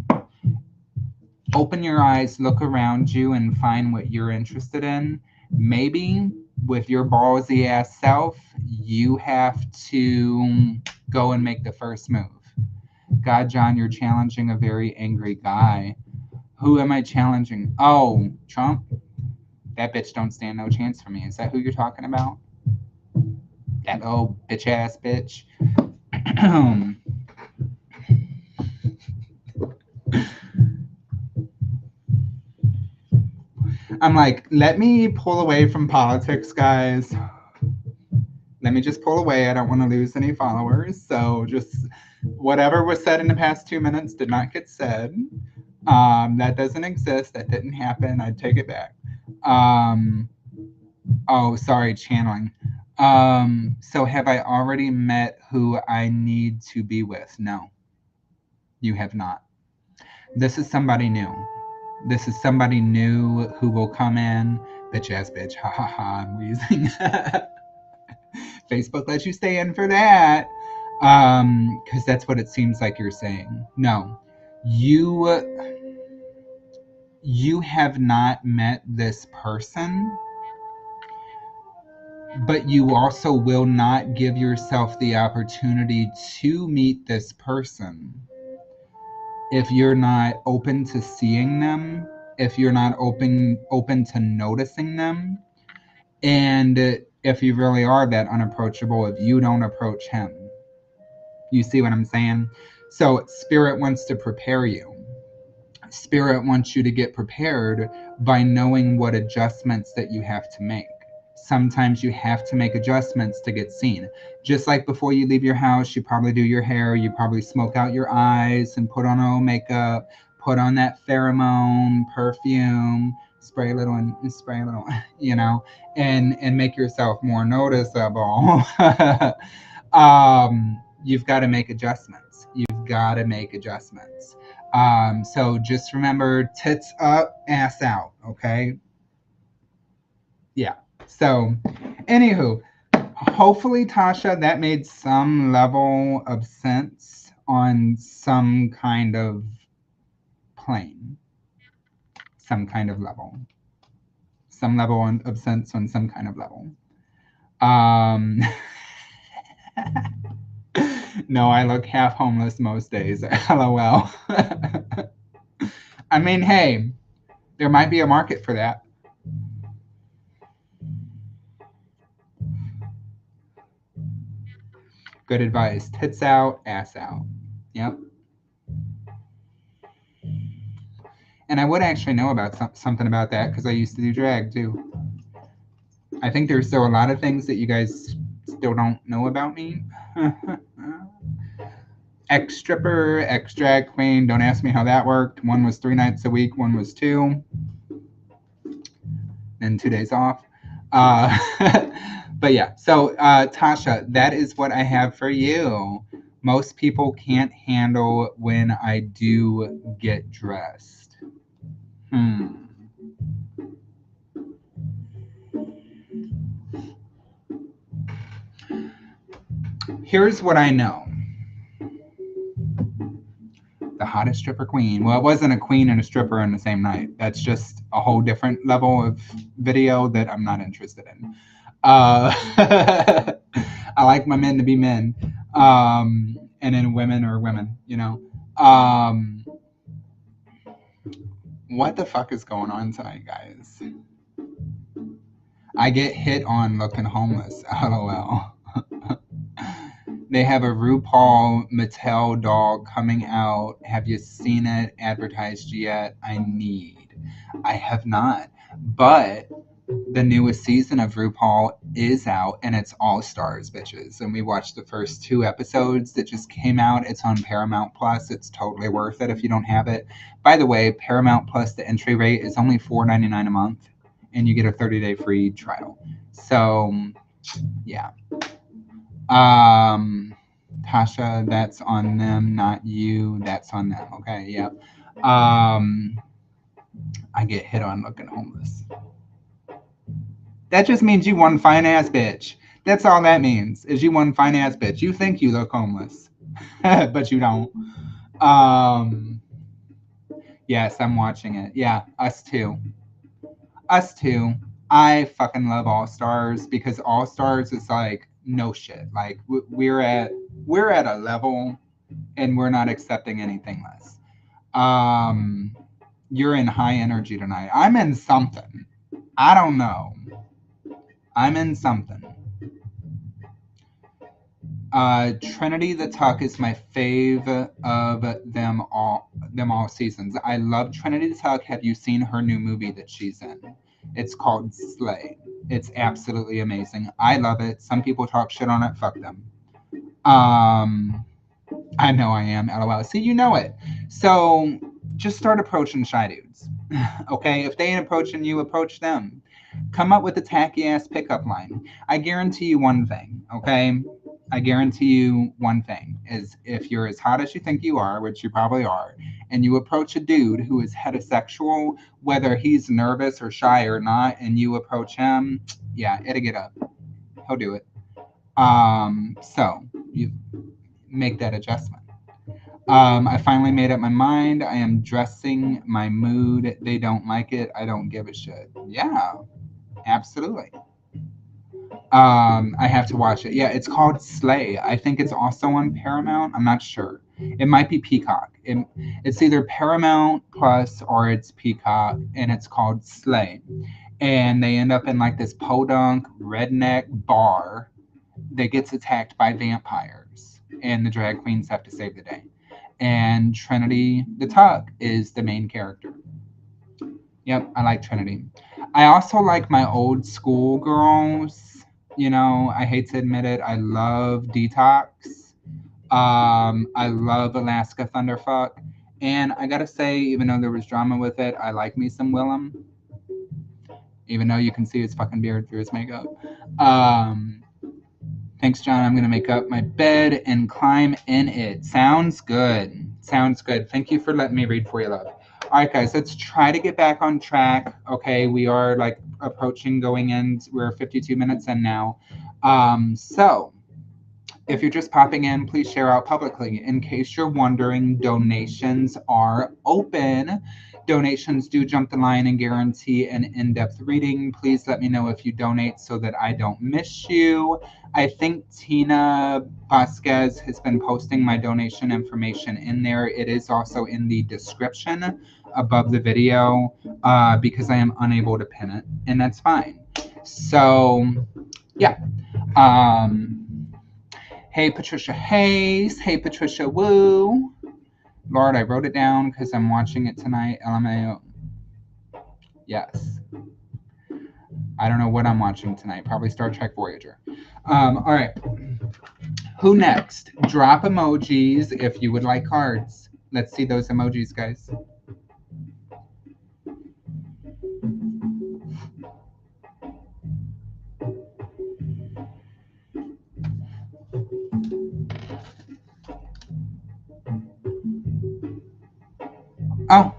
open your eyes, look around you, and find what you're interested in. Maybe with your ballsy ass self, you have to go and make the first move. God, John, you're challenging a very angry guy. Who am I challenging? Oh, Trump? That bitch don't stand no chance for me. Is that who you're talking about? That old bitch ass bitch? I'm like, let me pull away from politics, guys. Let me just pull away. I don't want to lose any followers. So just whatever was said in the past 2 minutes did not get said. That doesn't exist. That didn't happen. I'd take it back. Oh, sorry, channeling. So have I already met who I need to be with? No, you have not. This is somebody new. This is somebody new who will come in. Bitch ass bitch. Ha ha ha. I'm wheezing. Facebook lets you stay in for that. Because that's what it seems like you're saying. No. You have not met this person, but you also will not give yourself the opportunity to meet this person if you're not open to seeing them, if you're not open to noticing them, and if you really are that unapproachable, if you don't approach him. You see what I'm saying? So Spirit wants to prepare you. Spirit wants you to get prepared by knowing what adjustments that you have to make. Sometimes you have to make adjustments to get seen. Just like before you leave your house, you probably do your hair, you probably smoke out your eyes and put on a little makeup, put on that pheromone perfume, spray a little and spray a little, you know, and make yourself more noticeable. You've got to make adjustments. You've got to make adjustments. So just remember, tits up, ass out, okay? Yeah. So, anywho, hopefully, Tasha, that made some level of sense on some kind of plane. Some kind of level. Some level of sense on some kind of level. No, I look half homeless most days. LOL. I mean, hey, there might be a market for that. Good advice. Tits out, ass out. Yep. And I would actually know about something about that because I used to do drag too. I think there's still a lot of things that you guys still don't know about me. Ex-stripper, ex-drag queen. Don't ask me how that worked. One was 3 nights a week. One was 2. And 2 days off. But yeah, so Tasha, that is what I have for you. Most people can't handle when I do get dressed. Here's what I know. The hottest stripper queen. Well, it wasn't a queen and a stripper in the same night. That's just a whole different level of video that I'm not interested in. I like my men to be men. And then women are women, you know. What the fuck is going on tonight, guys? I get hit on looking homeless. LOL. They have a RuPaul Mattel doll coming out. Have you seen it advertised yet? I have not. But the newest season of RuPaul is out, and it's All Stars, bitches. And we watched the first 2 episodes that just came out. It's on Paramount Plus. It's totally worth it if you don't have it. By the way, Paramount Plus, the entry rate is only $4.99 a month, and you get a 30-day free trial. So, yeah. Tasha, that's on them, not you. That's on them. Okay, yep. I get hit on looking homeless. That just means you one fine ass bitch. That's all that means, is you one fine ass bitch. You think you look homeless, but you don't. Yes, I'm watching it. Yeah, us too. Us too. I fucking love All Stars because All Stars is like no shit. Like we're at a level, and we're not accepting anything less. You're in high energy tonight. I'm in something. I don't know. I'm in something. Trinity the Tuck is my fave of them all seasons. I love Trinity the Tuck. Have you seen her new movie that she's in? It's called Slay. It's absolutely amazing. I love it. Some people talk shit on it. Fuck them. I know I am. LOL. See, you know it. So just start approaching shy dudes. Okay? If they ain't approaching you, approach them. Come up with a tacky ass pickup line. I guarantee you one thing, okay? I guarantee you one thing is if you're as hot as you think you are, which you probably are, and you approach a dude who is heterosexual, whether he's nervous or shy or not, and you approach him, yeah, it'll get up. He'll do it. So you make that adjustment. I finally made up my mind. I am dressing my mood. They don't like it. I don't give a shit. Yeah, absolutely. I have to watch it. Yeah, it's called Slay. I think it's also on Paramount. I'm not sure. It might be Peacock. It's either Paramount Plus or it's Peacock, and it's called Slay. And they end up in like this podunk redneck bar that gets attacked by vampires, and the drag queens have to save the day. And Trinity the Tug is the main character. Yep, I like Trinity. I also like my old school girls. You know, I hate to admit it. I love Detox. I love Alaska Thunderfuck. And I gotta say, even though there was drama with it, I like me some Willem. Even though you can see his fucking beard through his makeup. Um, Thanks, John. I'm gonna make up my bed and climb in it. Sounds good. Sounds good. Thank you for letting me read for you, love. All right, guys, let's try to get back on track. Okay, we are like approaching going in. We're 52 minutes in now. So if you're just popping in, please share out publicly. In case you're wondering, donations are open. Donations do jump the line and guarantee an in-depth reading. Please let me know if you donate so that I don't miss you. I think Tina Vasquez has been posting my donation information in there. It is also in the description above the video because I am unable to pin it, and that's fine. So, yeah. Hey, Patricia Hayes. Hey, Patricia Woo. Lord, I wrote it down because I'm watching it tonight. LMAO. Yes. I don't know what I'm watching tonight. Probably Star Trek Voyager. All right. Who next? Drop emojis if you would like cards. Let's see those emojis, guys. Oh,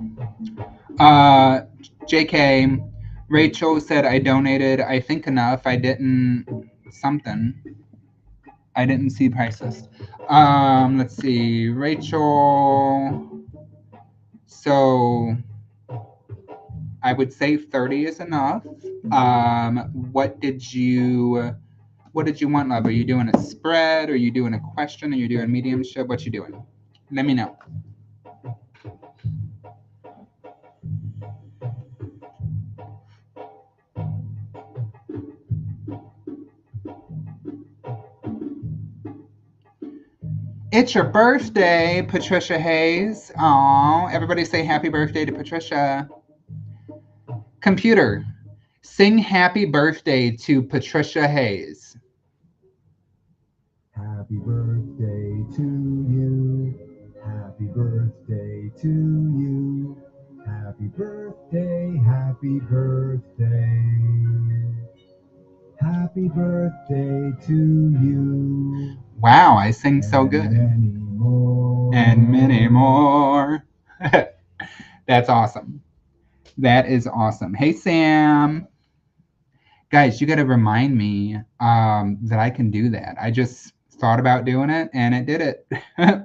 JK. Rachel said I donated, I think enough. I didn't something. I didn't see prices. Let's see. Rachel. So I would say 30 is enough. What did you want, love? Are you doing a spread? Are you doing a question? Are you doing mediumship? What you doing? Let me know. It's your birthday, Patricia Hayes. Aw, everybody say happy birthday to Patricia. Computer, sing happy birthday to Patricia Hayes. Happy birthday to you. Happy birthday to you. Happy birthday, happy birthday. Happy birthday to you. Wow, I sing so good. Many more. And many more. That's awesome. That is awesome. Hey, Sam. Guys, you got to remind me that I can do that. I just thought about doing it and it did it.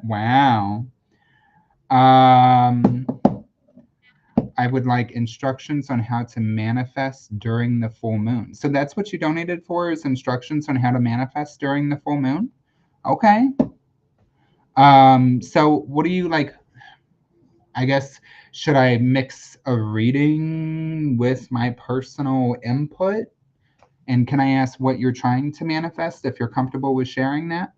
Wow. I would like instructions on how to manifest during the full moon. So that's what you donated for, is instructions on how to manifest during the full moon? Okay. So what do you like? I guess, should I mix a reading with my personal input? And can I ask what you're trying to manifest if you're comfortable with sharing that?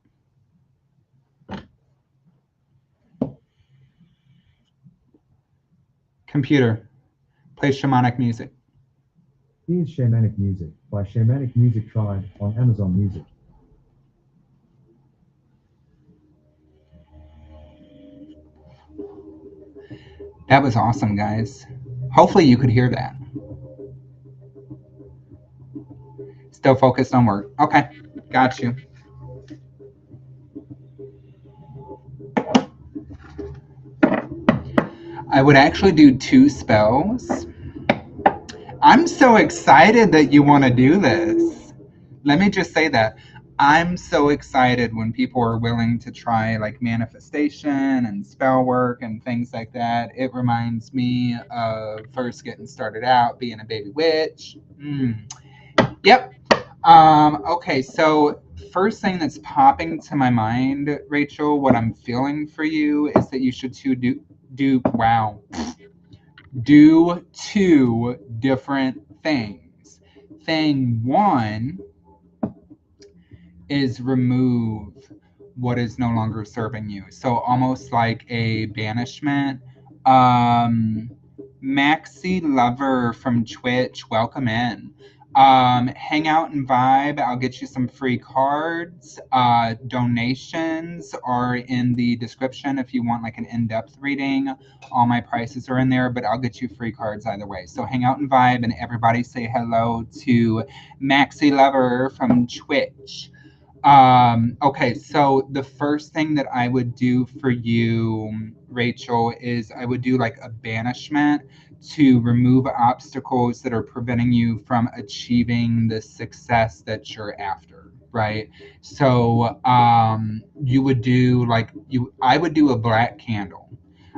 Computer, play shamanic music. Here's Shamanic Music by Shamanic Music Tribe on Amazon Music. That was awesome, guys. Hopefully you could hear that. Still focused on work. Okay, got you. I would actually do 2 spells. I'm so excited that you want to do this. Let me just say that. I'm so excited when people are willing to try like manifestation and spell work and things like that. It reminds me of first getting started out, being a baby witch. Yep. Okay, so first thing that's popping to my mind, Rachel, what I'm feeling for you is that you should do 2 different things. Thing 1 is remove what is no longer serving you. So almost like a banishment. Maxi Lover from Twitch, welcome in. Hang out and vibe. I'll get you some free cards. Donations are in the description if you want like an in-depth reading. All my prices are in there, but I'll get you free cards either way. So hang out and vibe, and everybody say hello to Maxi Lover from Twitch. Okay, so the first thing that I would do for you, Rachel, is I would do like a banishment to remove obstacles that are preventing you from achieving the success that you're after, right? So you would do like I would do a black candle.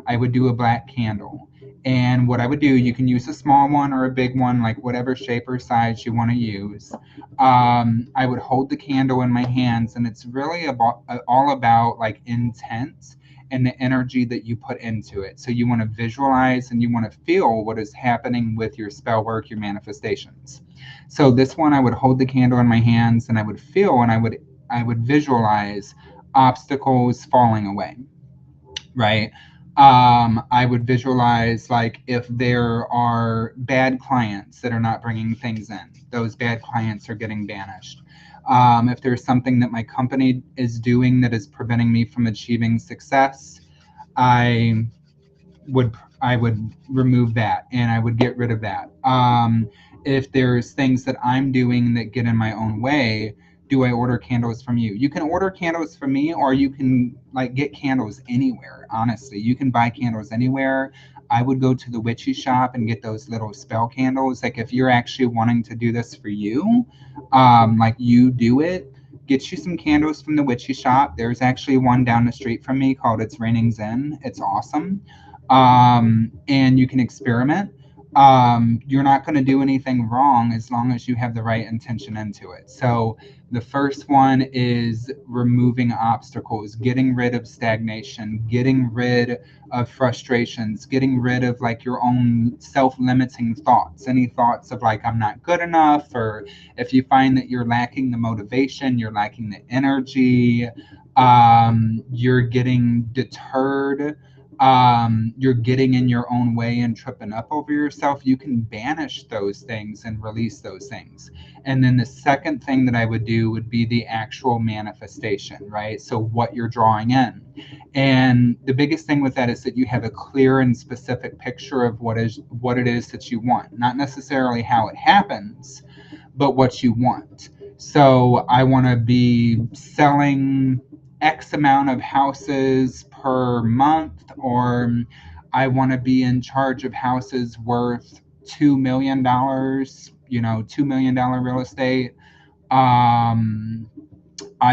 I would do a black candle. And what I would do, you can use a small one or a big one, like whatever shape or size you want to use. I would hold the candle in my hands, and it's really all about like intent and the energy that you put into it. So you want to visualize and you want to feel what is happening with your spell work, your manifestations. So this one, I would hold the candle in my hands, and I would feel, and I would visualize obstacles falling away, right? I would visualize like if there are bad clients that are not bringing things in, those bad clients are getting banished. If there's something that my company is doing that is preventing me from achieving success, I would remove that, and I would get rid of that. If there's things that I'm doing that get in my own way, do I order candles from you? You can order candles from me, or you can like get candles anywhere. Honestly, you can buy candles anywhere. I would go to the witchy shop and get those little spell candles. Like if you're actually wanting to do this for you, like you do it, get you some candles from the witchy shop. There's actually one down the street from me called It's Raining Zen. It's awesome. And you can experiment. You're not going to do anything wrong as long as you have the right intention into it. So the first one is removing obstacles, getting rid of stagnation, getting rid of frustrations, getting rid of like your own self-limiting thoughts, any thoughts of like I'm not good enough, or if you find that you're lacking the motivation, you're lacking the energy, you're getting deterred, you're getting in your own way and tripping up over yourself, you can banish those things and release those things. And then the second thing that I would do would be the actual manifestation, right? So what you're drawing in. And the biggest thing with that is that you have a clear and specific picture of what it is that you want, not necessarily how it happens, but what you want. So I want to be selling X amount of houses per month, or I want to be in charge of houses worth $2 million, $2 million real estate. I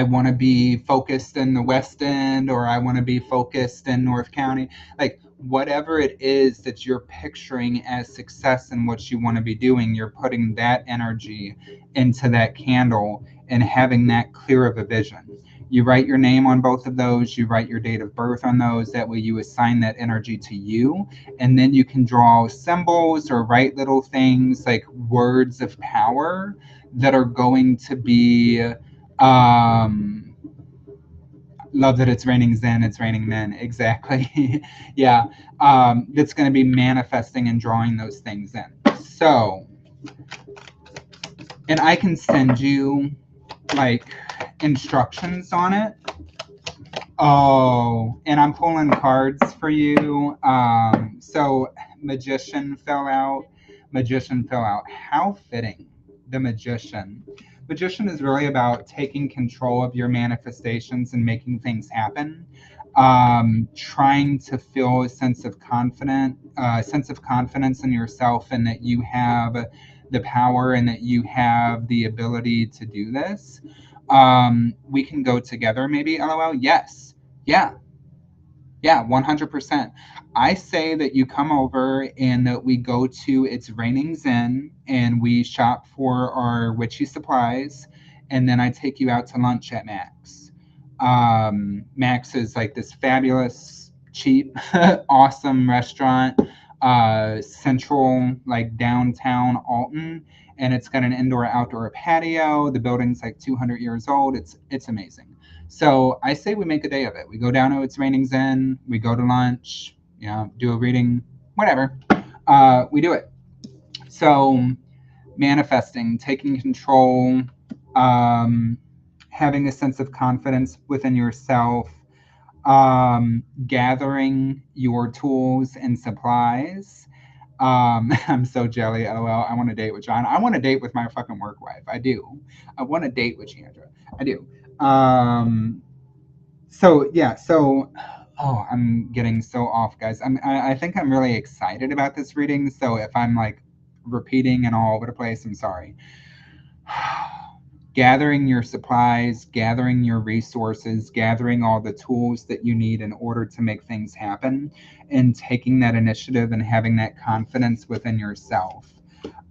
want to be focused in the West End, or I want to be focused in North County. Like whatever it is that you're picturing as success in what you want to be doing, you're putting that energy into that candle and having that clear of a vision. You write your name on both of those, you write your date of birth on those, that way you assign that energy to you, and then you can draw symbols or write little things like words of power that are going to be love that it's raining Zen, it's raining men. Exactly. Yeah. That's going to be manifesting and drawing those things in. So And I can send you like instructions on it. Oh, and I'm pulling cards for you. So Magician fell out. Magician fell out. How fitting. The Magician. Magician is really about taking control of your manifestations and making things happen. Trying to feel a sense of confidence in yourself, and that you have the power and that you have the ability to do this. We can go together, maybe. LOL. Yes. Yeah. Yeah, 100%. I say that you come over and that we go to It's Raining Zen and we shop for our witchy supplies, and then I take you out to lunch at Max. Max is like this fabulous, cheap, awesome restaurant, central, like downtown Alton, and it's got an indoor-outdoor patio. The building's like 200 years old. It's amazing. So I say we make a day of it. We go down to It's Raining Zen. We go to lunch. You know, do a reading, whatever. We do it. So manifesting, taking control, um, having a sense of confidence within yourself, gathering your tools and supplies. I'm so jelly. LOL. I want to date with John. I want to date with my fucking work wife. I do. I want to date with Chandra. I do. So yeah, so oh, I'm getting so off, guys. I think I'm really excited about this reading. So if I'm like repeating and all over the place, I'm sorry. Gathering your supplies, gathering your resources, gathering all the tools that you need in order to make things happen, and taking that initiative and having that confidence within yourself.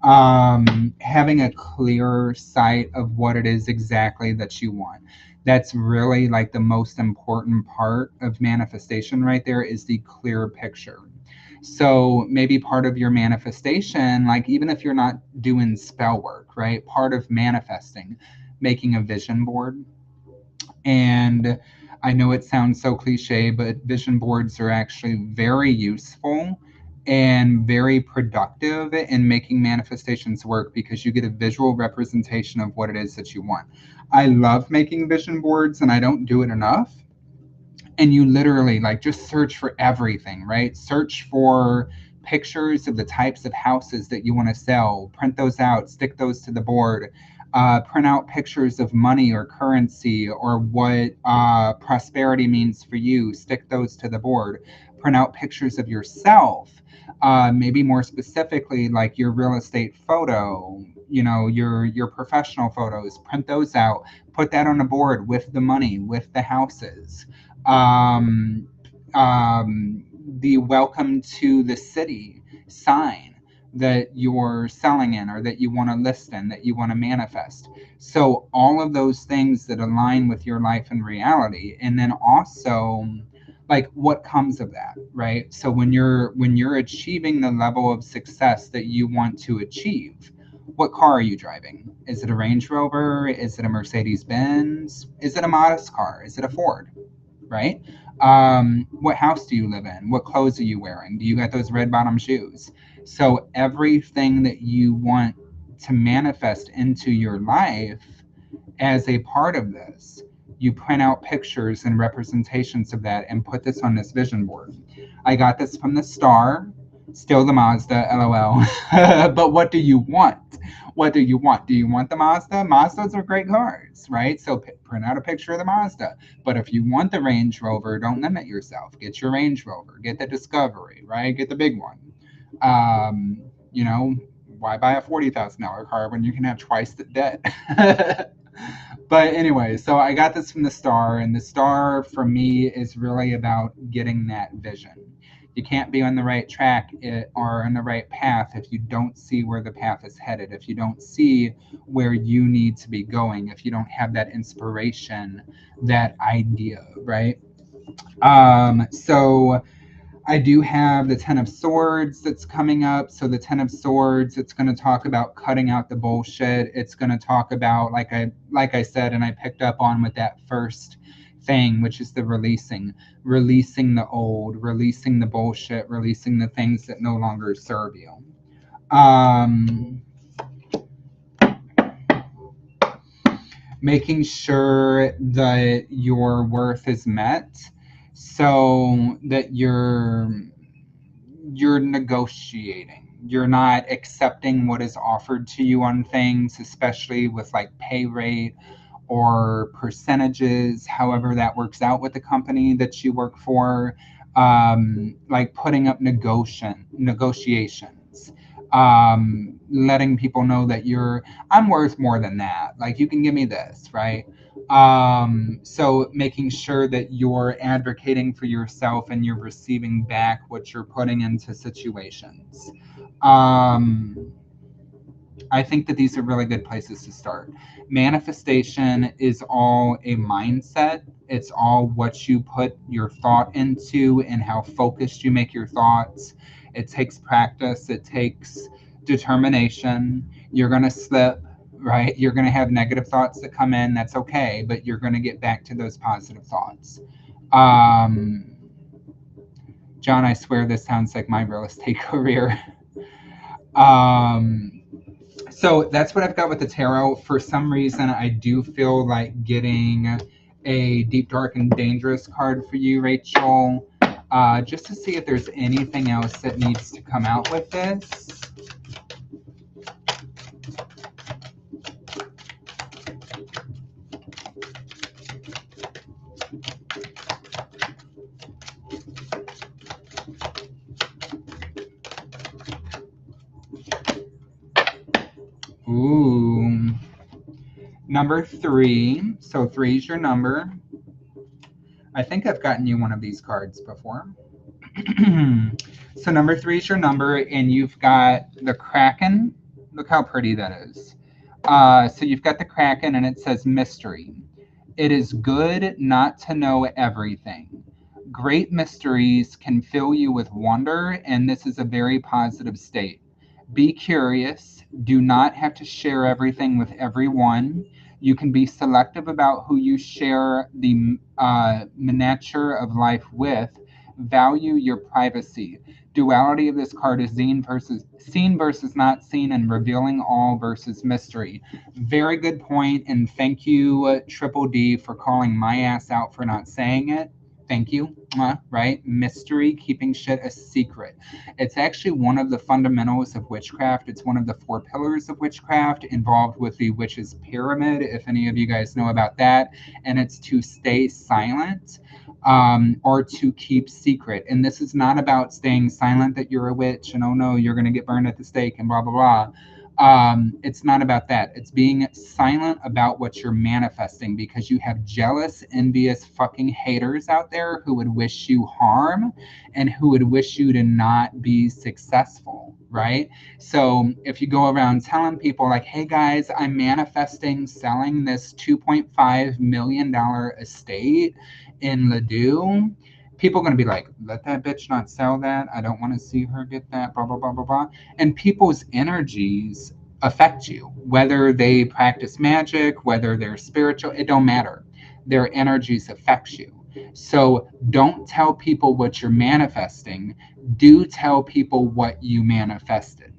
Having a clear sight of what it is exactly that you want. That's really like the most important part of manifestation right there, is the clear picture. So maybe part of your manifestation, like even if you're not doing spell work, right? Part of manifesting, making a vision board. And I know it sounds so cliche, but vision boards are actually very useful and very productive in making manifestations work, because you get a visual representation of what it is that you want. I love making vision boards and I don't do it enough. And you literally like just search for everything, right? Search for pictures of the types of houses that you want to sell, print those out, stick those to the board. Print out pictures of money or currency, or what prosperity means for you, stick those to the board. Print out pictures of yourself, maybe more specifically like your real estate photo, you know, your professional photos, print those out, put that on a board with the money, with the houses. um, the welcome to the city sign that you're selling in, or that you want to list in, that you want to manifest. So all of those things that align with your life and reality. And then also like what comes of that, right? So when you're achieving the level of success that you want to achieve, what car are you driving? Is it a Range Rover? Is it a Mercedes Benz? Is it a modest car? Is it a Ford? Right? What house do you live in? What clothes are you wearing? Do you got those red bottom shoes? So everything that you want to manifest into your life as a part of this, you print out pictures and representations of that and put this on this vision board. I got this from the Star, still the Mazda, LOL. But what do you want? What do you want? Do you want the Mazda? Mazdas are great cars, right? So print out a picture of the Mazda. But if you want the Range Rover, don't limit yourself. Get your Range Rover. Get the Discovery, right? Get the big one. You know, why buy a $40,000 car when you can have twice the debt? But anyway, so I got this from the Star, and the Star for me is really about getting that vision. You can't be on the right track or on the right path if you don't see where the path is headed, if you don't see where you need to be going, if you don't have that inspiration, that idea, right? So I do have the Ten of Swords that's coming up. So the Ten of Swords, it's going to talk about cutting out the bullshit. It's going to talk about, like I said, and I picked up on with that first thing, which is the releasing the old, releasing the bullshit, releasing the things that no longer serve you. making sure that your worth is met so that you're negotiating. You're not accepting what is offered to you on things, especially with like pay rate or percentages, however that works out with the company that you work for, like putting up negotiations, letting people know that I'm worth more than that. Like you can give me this, right? So making sure that you're advocating for yourself and you're receiving back what you're putting into situations. I think that these are really good places to start. Manifestation is all a mindset. It's all what you put your thought into and how focused you make your thoughts. It takes practice, it takes determination. You're going to slip, right? You're going to have negative thoughts that come in. That's okay, but you're going to get back to those positive thoughts. John, I swear this sounds like my real estate career. So that's what I've got with the tarot. For some reason, I do feel like getting a Deep, Dark, and Dangerous card for you, Rachel, just to see if there's anything else that needs to come out with this. Ooh. Number 3. So 3 is your number. I think I've gotten you one of these cards before. So number 3 is your number, and you've got the Kraken. Look how pretty that is. So you've got the Kraken, and it says mystery. It is good not to know everything. Great mysteries can fill you with wonder, and this is a very positive state. Be curious. Do not have to share everything with everyone. You can be selective about who you share the miniature of life with. Value your privacy. Duality of this card is seen versus not seen, and revealing all versus mystery. Very good point, and thank you, Triple D, for calling my ass out for not saying it. Thank you. Right? Mystery, keeping shit a secret. It's actually one of the fundamentals of witchcraft. It's one of the 4 pillars of witchcraft involved with the witch's pyramid, if any of you guys know about that. And it's to stay silent. Or to keep secret. And this is not about staying silent that you're a witch and oh no, you're going to get burned at the stake and blah, blah, blah. It's not about that. It's being silent about what you're manifesting, because you have jealous, envious fucking haters out there who would wish you harm and who would wish you to not be successful, right? So if you go around telling people like, hey guys, I'm manifesting selling this $2.5 million estate in Ladue, people are going to be like, let that bitch not sell that. I don't want to see her get that, blah, blah, blah, blah, blah. And people's energies affect you, whether they practice magic, whether they're spiritual, it don't matter. Their energies affect you. So don't tell people what you're manifesting. Do tell people what you manifested.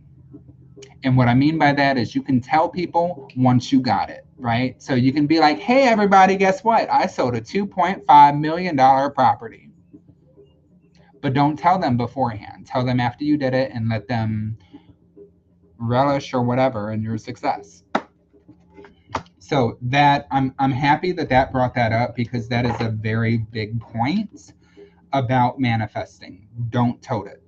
And what I mean by that is you can tell people once you got it, right? So you can be like, hey, everybody, guess what? I sold a $2.5 million property. But don't tell them beforehand. Tell them after you did it and let them relish or whatever in your success. So that I'm happy that brought that up, because that is a very big point about manifesting. Don't tote it.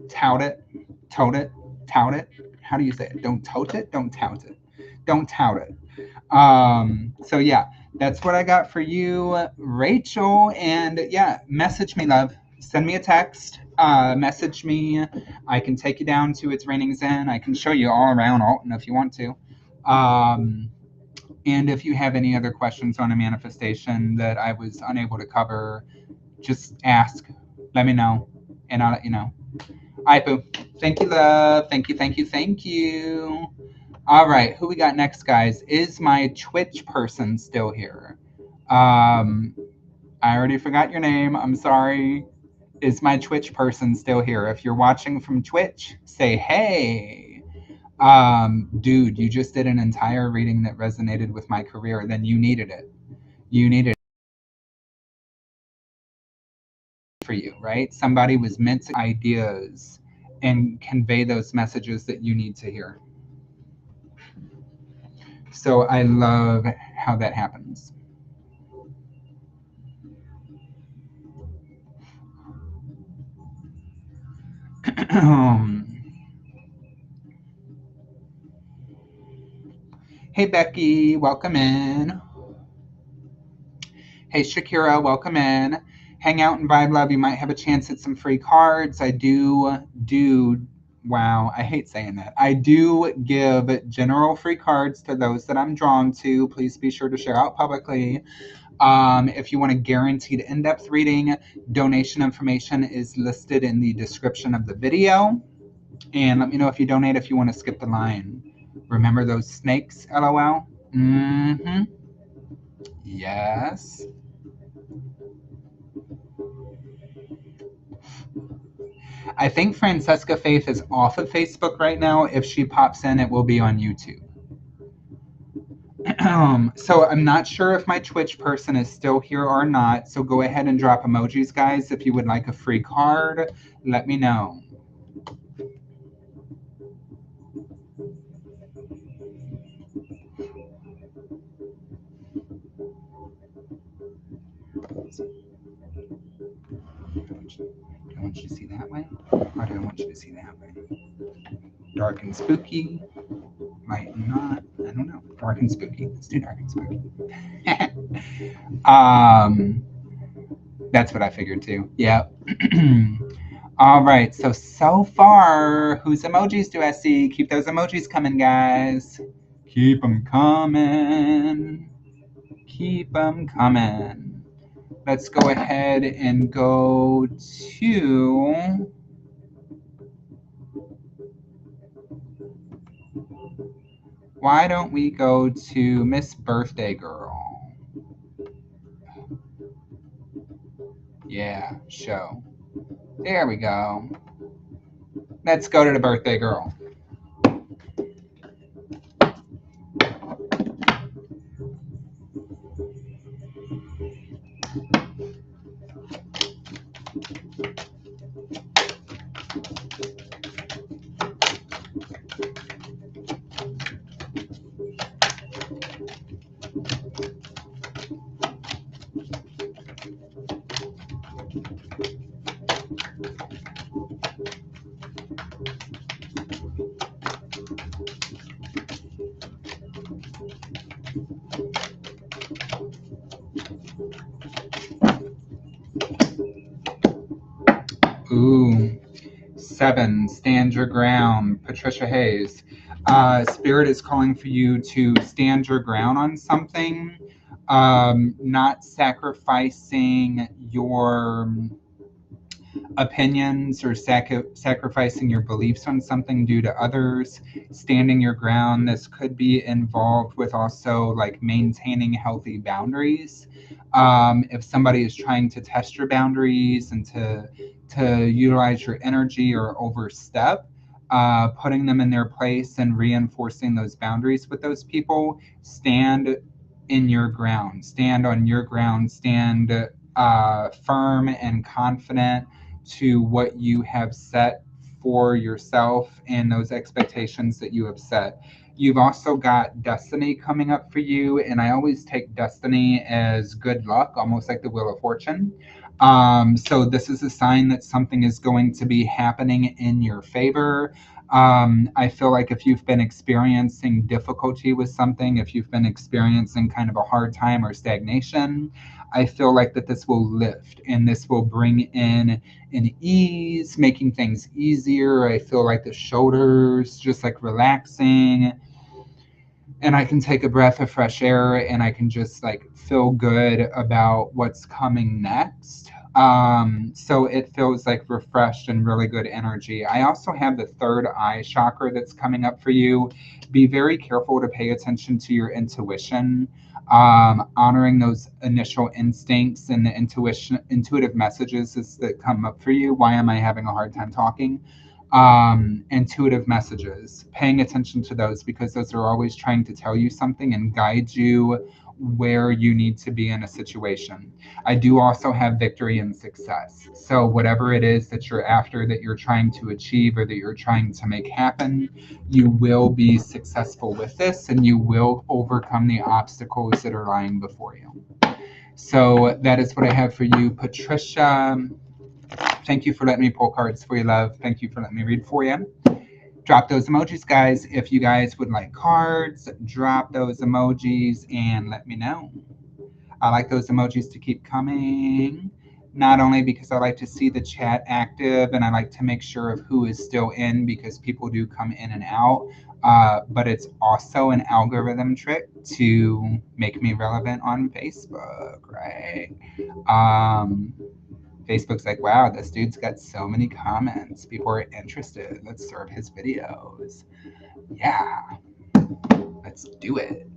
Tout it, tote it, tout it. How do you say it? Don't tote it, don't tout it. Don't tout it. So yeah, that's what I got for you, Rachel. And yeah, message me, love. Send me a text. Message me. I can take you down to It's Raining Zen. I can show you all around Alton if you want to. And if you have any other questions on a manifestation that I was unable to cover, just ask. Let me know, and I'll let you know. All right, boo. Thank you, love. Thank you, thank you, thank you. All right, who we got next, guys? Is my Twitch person still here? I already forgot your name. I'm sorry. Is my Twitch person still here? If you're watching from Twitch, say hey. Dude, you just did an entire reading that resonated with my career. Then you needed it. You needed it for you, right? Somebody was meant to ideas and convey those messages that you need to hear. So I love how that happens. Hey, Becky, welcome in. Hey, Shakira, welcome in. Hang out and vibe love. You might have a chance at some free cards. Wow, I hate saying that. I do give general free cards to those that I'm drawn to. Please be sure to share out publicly. If you want a guaranteed in-depth reading, donation information is listed in the description of the video. And let me know if you donate if you want to skip the line. Remember those snakes, LOL? Mm-hmm. Yes. I think Francesca Faith is off of Facebook right now. If she pops in, it will be on YouTube. So I'm not sure if my Twitch person is still here or not. So go ahead and drop emojis, guys. If you would like a free card, let me know. Do I want you to see that way? Or do I want you to see that way? Dark and spooky. Light and not. I don't know. Dark and spooky. Let's do dark and spooky. That's what I figured too. Yep. All right. So far, whose emojis do I see? Keep those emojis coming, guys. Keep them coming. Keep them coming. Let's go ahead and go to... Why don't we go to Miss Birthday Girl? Yeah, show. There we go. Let's go to the Birthday Girl. Ooh. 7, stand your ground. Patricia Hayes. Spirit is calling for you to stand your ground on something, not sacrificing your opinions or sacrificing your beliefs on something due to others, standing your ground. This could be involved with also like maintaining healthy boundaries. If somebody is trying to test your boundaries and to utilize your energy or overstep, putting them in their place and reinforcing those boundaries with those people, stand in your ground, stand on your ground, stand firm and confident to what you have set for yourself and those expectations that you have set. You've also got destiny coming up for you, and I always take destiny as good luck, almost like the Wheel of Fortune. So this is a sign that something is going to be happening in your favor. I feel like if you've been experiencing difficulty with something, if you've been experiencing kind of a hard time or stagnation, I feel like that this will lift and this will bring in an ease, making things easier. I feel like the shoulders just like relaxing, and I can take a breath of fresh air and I can just like feel good about what's coming next. So it feels like refreshed and really good energy. I also have the third eye chakra that's coming up for you. Be very careful to pay attention to your intuition, honoring those initial instincts and the intuitive messages that come up for you. Why am I having a hard time talking? Intuitive messages, paying attention to those, because those are always trying to tell you something and guide you where you need to be in a situation. I do also have victory and success. So whatever it is that you're after, that you're trying to achieve, or that you're trying to make happen, you will be successful with this, and you will overcome the obstacles that are lying before you. So that is what I have for you, Patricia. Thank you for letting me pull cards for you, love. Thank you for letting me read for you. Drop those emojis, guys. If you guys would like cards, drop those emojis and let me know. I like those emojis to keep coming, not only because I like to see the chat active and I like to make sure of who is still in, because people do come in and out, but it's also an algorithm trick to make me relevant on Facebook, right? Facebook's like, wow, this dude's got so many comments. People are interested. Let's serve his videos. Yeah, let's do it.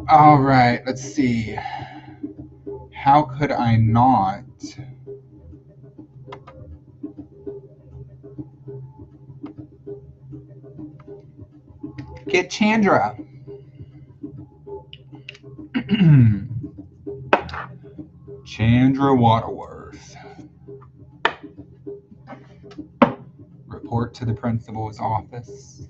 All right, let's see. How could I not get Chandra? Chandra Waterworth. Report to the principal's office.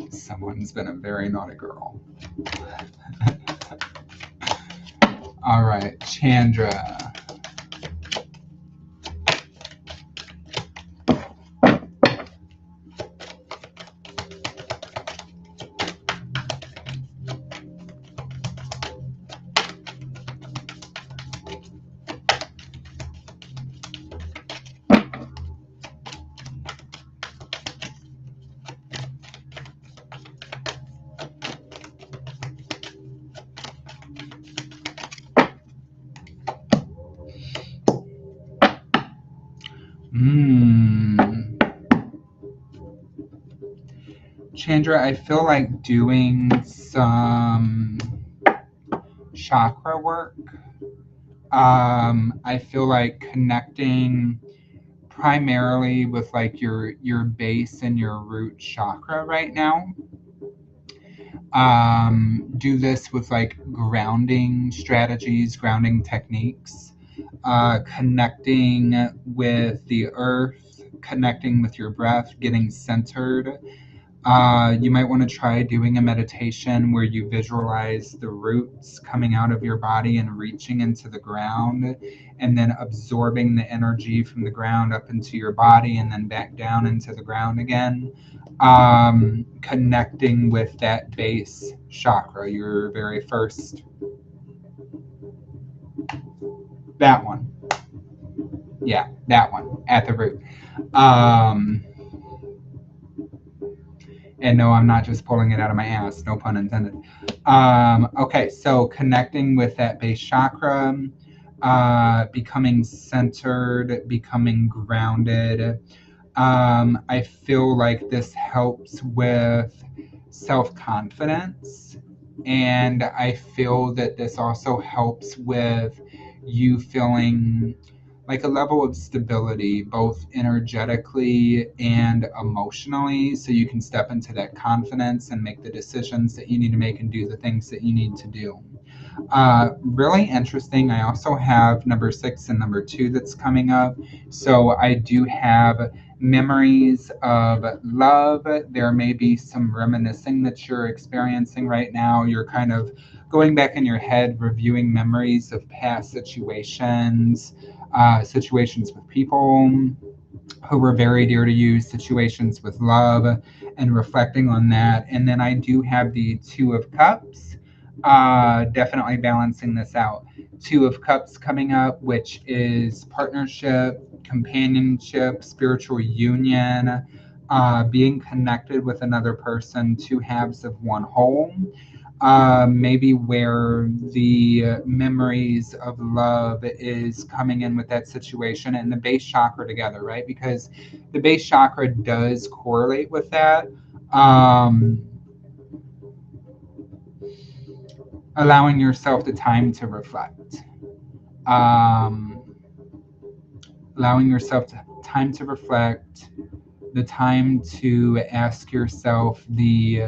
Someone's been a very naughty girl. All right, Chandra. Chandra, I feel like doing some chakra work. I feel like connecting primarily with like your base and your root chakra right now. Do this with like grounding strategies, grounding techniques, connecting with the earth, connecting with your breath, getting centered. You might want to try doing a meditation where you visualize the roots coming out of your body and reaching into the ground, and then absorbing the energy from the ground up into your body and then back down into the ground again. Connecting with that base chakra, your very first. That one. Yeah, that one at the root. And no, I'm not just pulling it out of my ass, no pun intended. Okay, so connecting with that base chakra, becoming centered, becoming grounded. I feel like this helps with self-confidence, and I feel that this also helps with you feeling like a level of stability, both energetically and emotionally, so you can step into that confidence and make the decisions that you need to make and do the things that you need to do. Really interesting. I also have number 6 and number 2 that's coming up. So I do have memories of love. There may be some reminiscing that you're experiencing right now. You're kind of going back in your head, reviewing memories of past situations, situations with people who were very dear to you, situations with love, and reflecting on that. And then I do have the 2 of Cups, definitely balancing this out. 2 of Cups coming up, which is partnership, companionship, spiritual union, being connected with another person, 2 halves of one whole. maybe where the memories of love is coming in with that situation, and the base chakra together, right? Because the base chakra does correlate with that. Allowing yourself the time to reflect. Allowing yourself time to reflect, the time to ask yourself the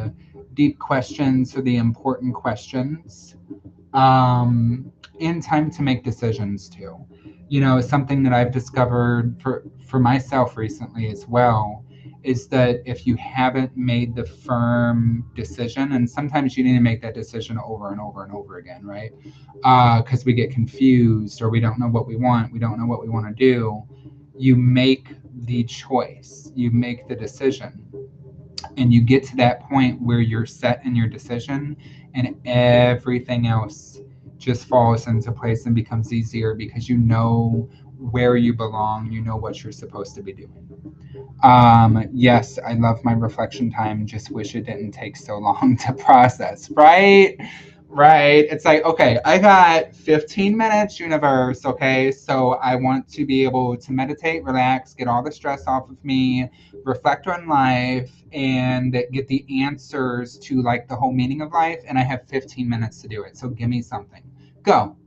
deep questions or the important questions, and time to make decisions too. You know, something that I've discovered for myself recently as well is that if you haven't made the firm decision, and sometimes you need to make that decision over and over and over again, right? Because we get confused or we don't know what we want, we don't know what we want to do. You make the choice, you make the decision, and you get to that point where you're set in your decision, and everything else just falls into place and becomes easier because you know where you belong, you know what you're supposed to be doing. Yes, I love my reflection time. Just wish it didn't take so long to process, right? Right. It's like, okay, I got 15 minutes, universe. Okay. So I want to be able to meditate, relax, get all the stress off of me, reflect on life, and get the answers to like the whole meaning of life. And I have 15 minutes to do it. So give me something. Go.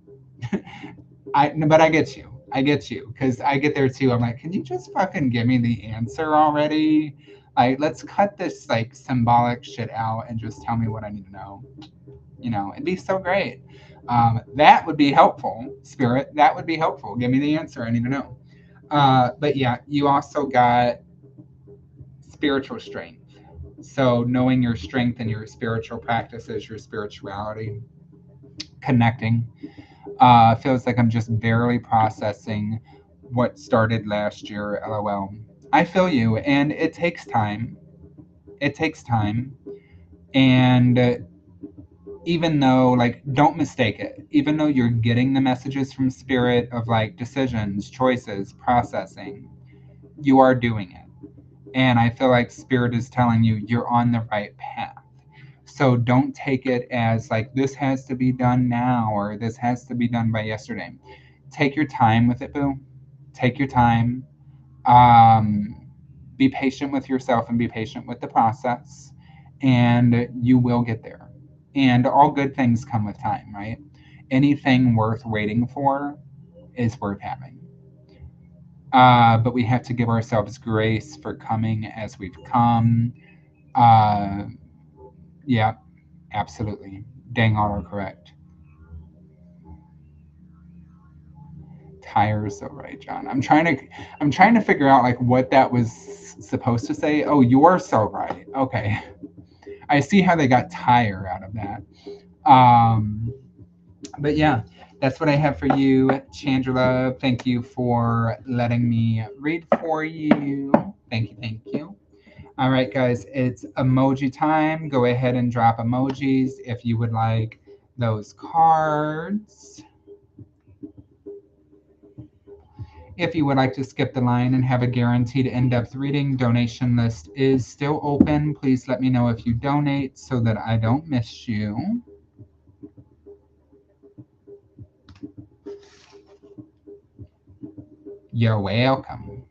But I get you. I get you because I get there too. I'm like, can you just fucking give me the answer already? Like, let's cut this like symbolic shit out and just tell me what I need to know. You know, it'd be so great. That would be helpful, Spirit. That would be helpful. Give me the answer I need to know. But yeah, you also got spiritual strength. So knowing your strength and your spiritual practices, your spirituality, connecting. Feels like I'm just barely processing what started last year, LOL. I feel you, and it takes time. It takes time. And even though, like, don't mistake it, even though you're getting the messages from spirit of like decisions, choices, processing, you are doing it. And I feel like spirit is telling you you're on the right path. So don't take it as like this has to be done now or this has to be done by yesterday. Take your time with it, boo. Take your time. Um, be patient with yourself and be patient with the process, and you will get there. And all good things come with time, right? Anything worth waiting for is worth having. But we have to give ourselves grace for coming as we've come. Uh, yeah, absolutely. Dang autocorrect. Tires so right, John. I'm trying to figure out like what that was supposed to say. Oh, you are so right. Okay. I see how they got tire out of that. Um, but yeah, that's what I have for you, Chandra. Thank you for letting me read for you. Thank you, thank you. All right, guys, it's emoji time. Go ahead and drop emojis if you would like those cards. If you would like to skip the line and have a guaranteed in-depth reading, donation list is still open. Please let me know if you donate so that I don't miss you. You're welcome.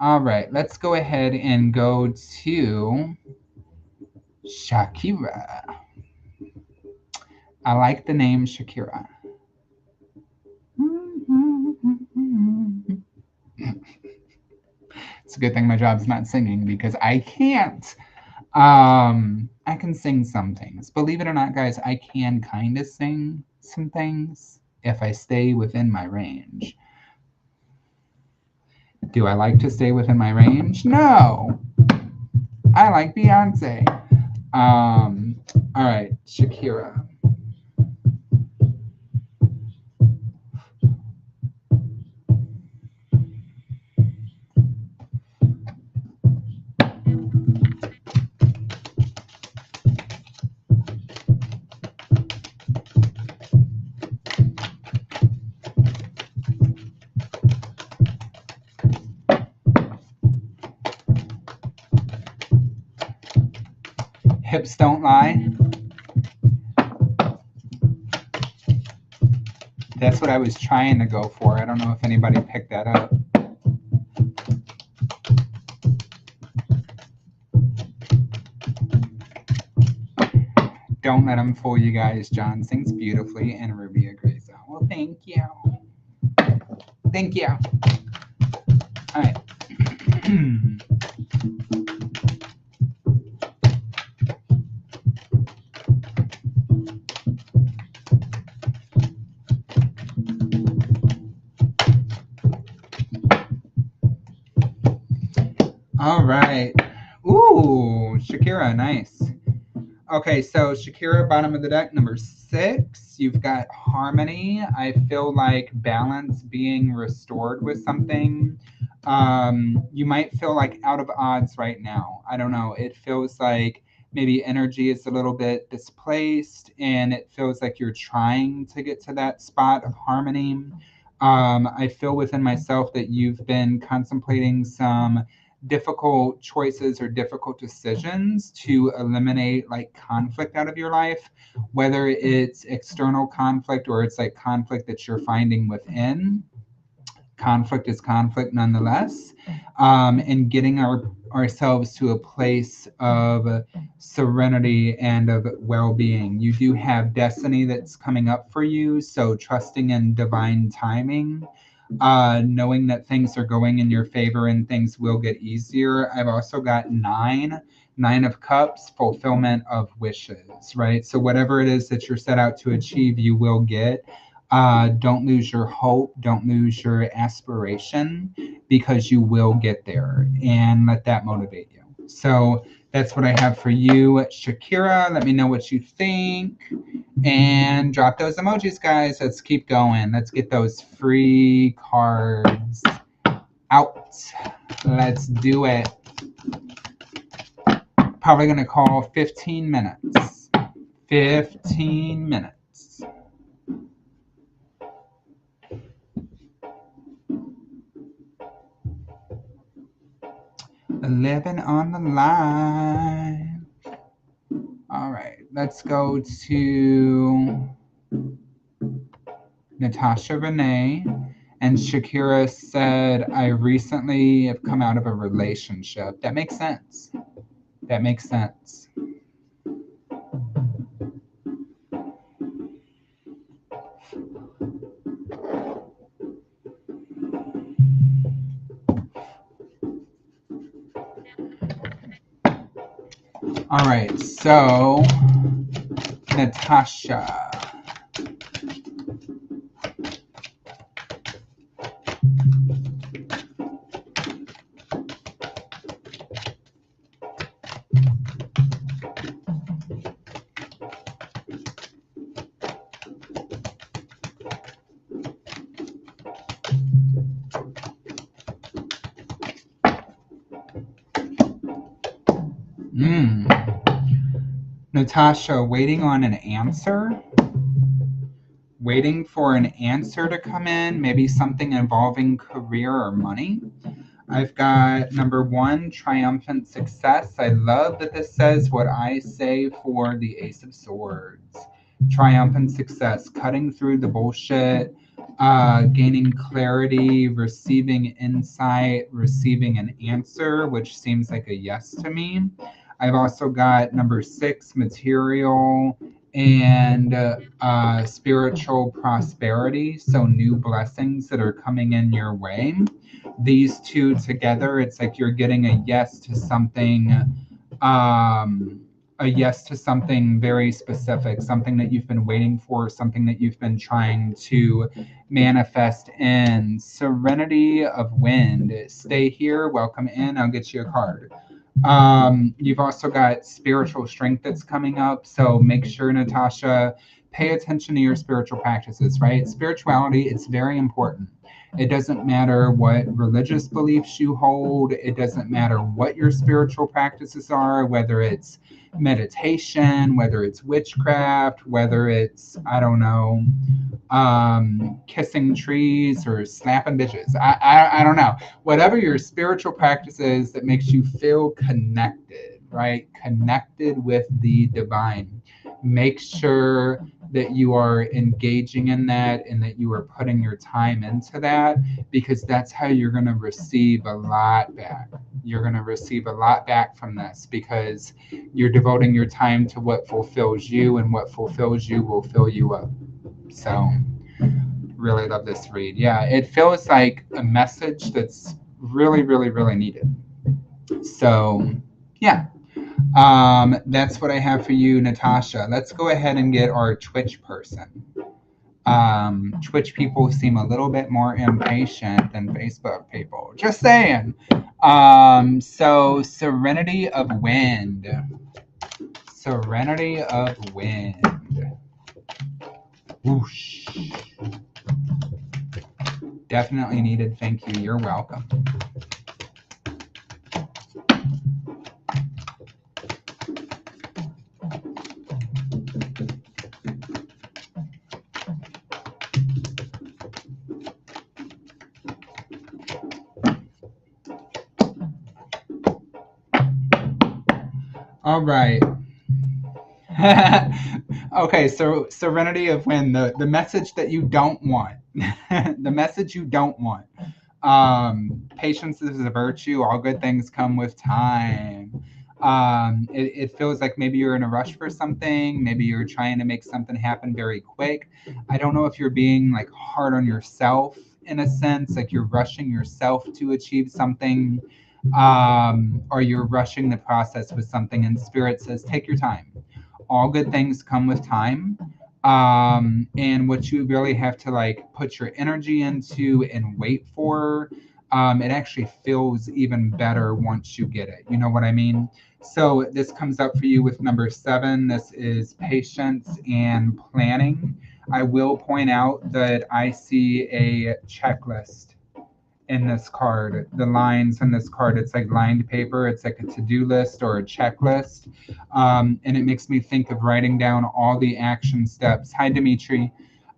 All right, let's go ahead and go to Shakira. I like the name Shakira. It's a good thing my job's not singing because I can't. I can sing some things. Believe it or not, guys, I can kind of sing some things if I stay within my range. Do I like to stay within my range? No. I like Beyonce. All right, Shakira. Hips don't lie. That's what I was trying to go for. I don't know if anybody picked that up. Don't let them fool you guys. John sings beautifully and Ruby agrees. Well, thank you. Thank you. All right. All right. Ooh, Shakira, nice. Okay, so Shakira, bottom of the deck, number 6. You've got harmony. I feel like balance being restored with something. You might feel like out of odds right now. I don't know. It feels like maybe energy is a little bit displaced, and it feels like you're trying to get to that spot of harmony. I feel within myself that you've been contemplating some difficult choices or difficult decisions to eliminate like conflict out of your life, whether it's external conflict or it's like conflict that you're finding within. Conflict is conflict nonetheless. And getting ourselves to a place of serenity and of well-being. You do have destiny that's coming up for you, so trusting in divine timing, knowing that things are going in your favor and things will get easier. I've also got 9 of Cups, fulfillment of wishes, right? So whatever it is that you're set out to achieve, you will get. Don't lose your hope. Don't lose your aspiration, because you will get there, and let that motivate you. So that's what I have for you, Shakira. Let me know what you think. And drop those emojis, guys. Let's keep going. Let's get those free cards out. Let's do it. Probably going to call 15 minutes. 15 minutes. $11 on the line. All right, let's go to Natasha Renee. And Shakira said, I recently have come out of a relationship. That makes sense. That makes sense. All right, so Natasha. Natasha, waiting on an answer? Waiting for an answer to come in, maybe something involving career or money. I've got number 1, triumphant success. I love that this says what I say for the Ace of Swords. Triumphant success, cutting through the bullshit, gaining clarity, receiving insight, receiving an answer, which seems like a yes to me. I've also got number 6, material and spiritual prosperity, so new blessings that are coming in your way. These two together, it's like you're getting a yes to something, very specific, something that you've been waiting for, something that you've been trying to manifest in. Serenity of Wind. Stay here, welcome in, I'll get you a card. You've also got spiritual strength that's coming up, so make sure, Natasha, pay attention to your spiritual practices, right? Spirituality, it's very important. It doesn't matter what religious beliefs you hold. It doesn't matter what your spiritual practices are, whether it's meditation, whether it's witchcraft, whether it's, I don't know, kissing trees or slapping bitches. I don't know. Whatever your spiritual practice is that makes you feel connected, right? Connected with the divine. Make sure that you are engaging in that and that you are putting your time into that, because that's how you're going to receive a lot back. You're going to receive a lot back from this because you're devoting your time to what fulfills you, and what fulfills you will fill you up. So really love this read. Yeah, it feels like a message that's really, really, really needed. So yeah, that's what I have for you, Natasha. Let's go ahead and get our Twitch person. Twitch people seem a little bit more impatient than Facebook people. Just saying. So Serenity of Wind. Serenity of Wind. Whoosh. Definitely needed. Thank you. You're welcome. All right. Okay, so Serenity of Wind, the message that you don't want. The message you don't want. Patience is a virtue. All good things come with time. It feels like maybe you're in a rush for something. Maybe you're trying to make something happen very quick. I don't know if you're being like hard on yourself in a sense, like you're rushing yourself to achieve something, or you're rushing the process with something. And Spirit says, take your time. All good things come with time. And what you really have to like put your energy into and wait for, it actually feels even better once you get it. You know what I mean? So this comes up for you with number 7. This is patience and planning. I will point out that I see a checklist in this card. The lines in this card, it's like lined paper. It's like a to-do list or a checklist. And it makes me think of writing down all the action steps. Hi, Dimitri.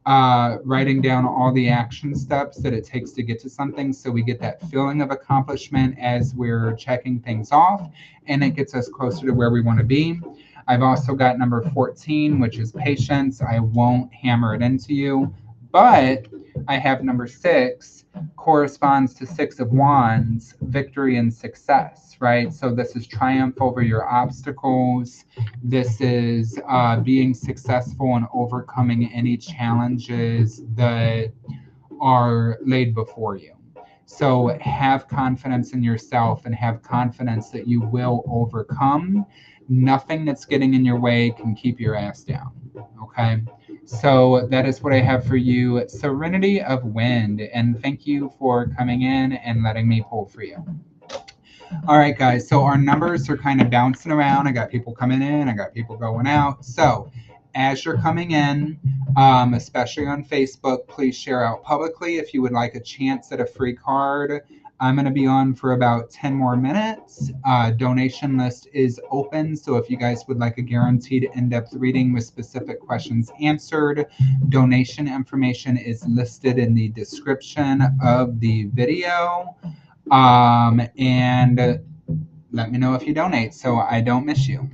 Writing down all the action steps that it takes to get to something, so we get that feeling of accomplishment as we're checking things off, and it gets us closer to where we want to be. I've also got number 14, which is patience. I won't hammer it into you, but I have number 6, corresponds to 6 of Wands, victory and success, right? So this is triumph over your obstacles. This is being successful and overcoming any challenges that are laid before you. So have confidence in yourself and have confidence that you will overcome. Nothing that's getting in your way can keep your ass down, okay? So that is what I have for you, Serenity of Wind. And thank you for coming in and letting me pull for you. All right, guys. So our numbers are kind of bouncing around. I got people coming in. I got people going out. So as you're coming in, especially on Facebook, please share out publicly if you would like a chance at a free card. I'm going to be on for about 10 more minutes. Donation list is open, so if you guys would like a guaranteed in-depth reading with specific questions answered, donation information is listed in the description of the video. And let me know if you donate so I don't miss you.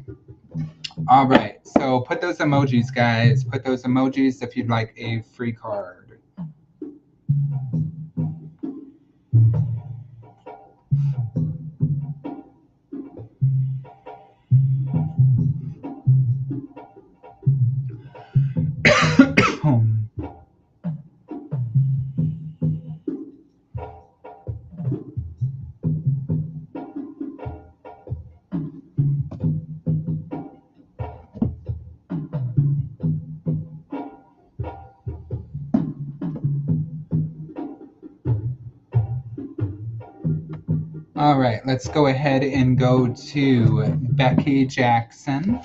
All right, so put those emojis, guys. Put those emojis if you'd like a free card. All right, let's go ahead and go to Becky Jackson.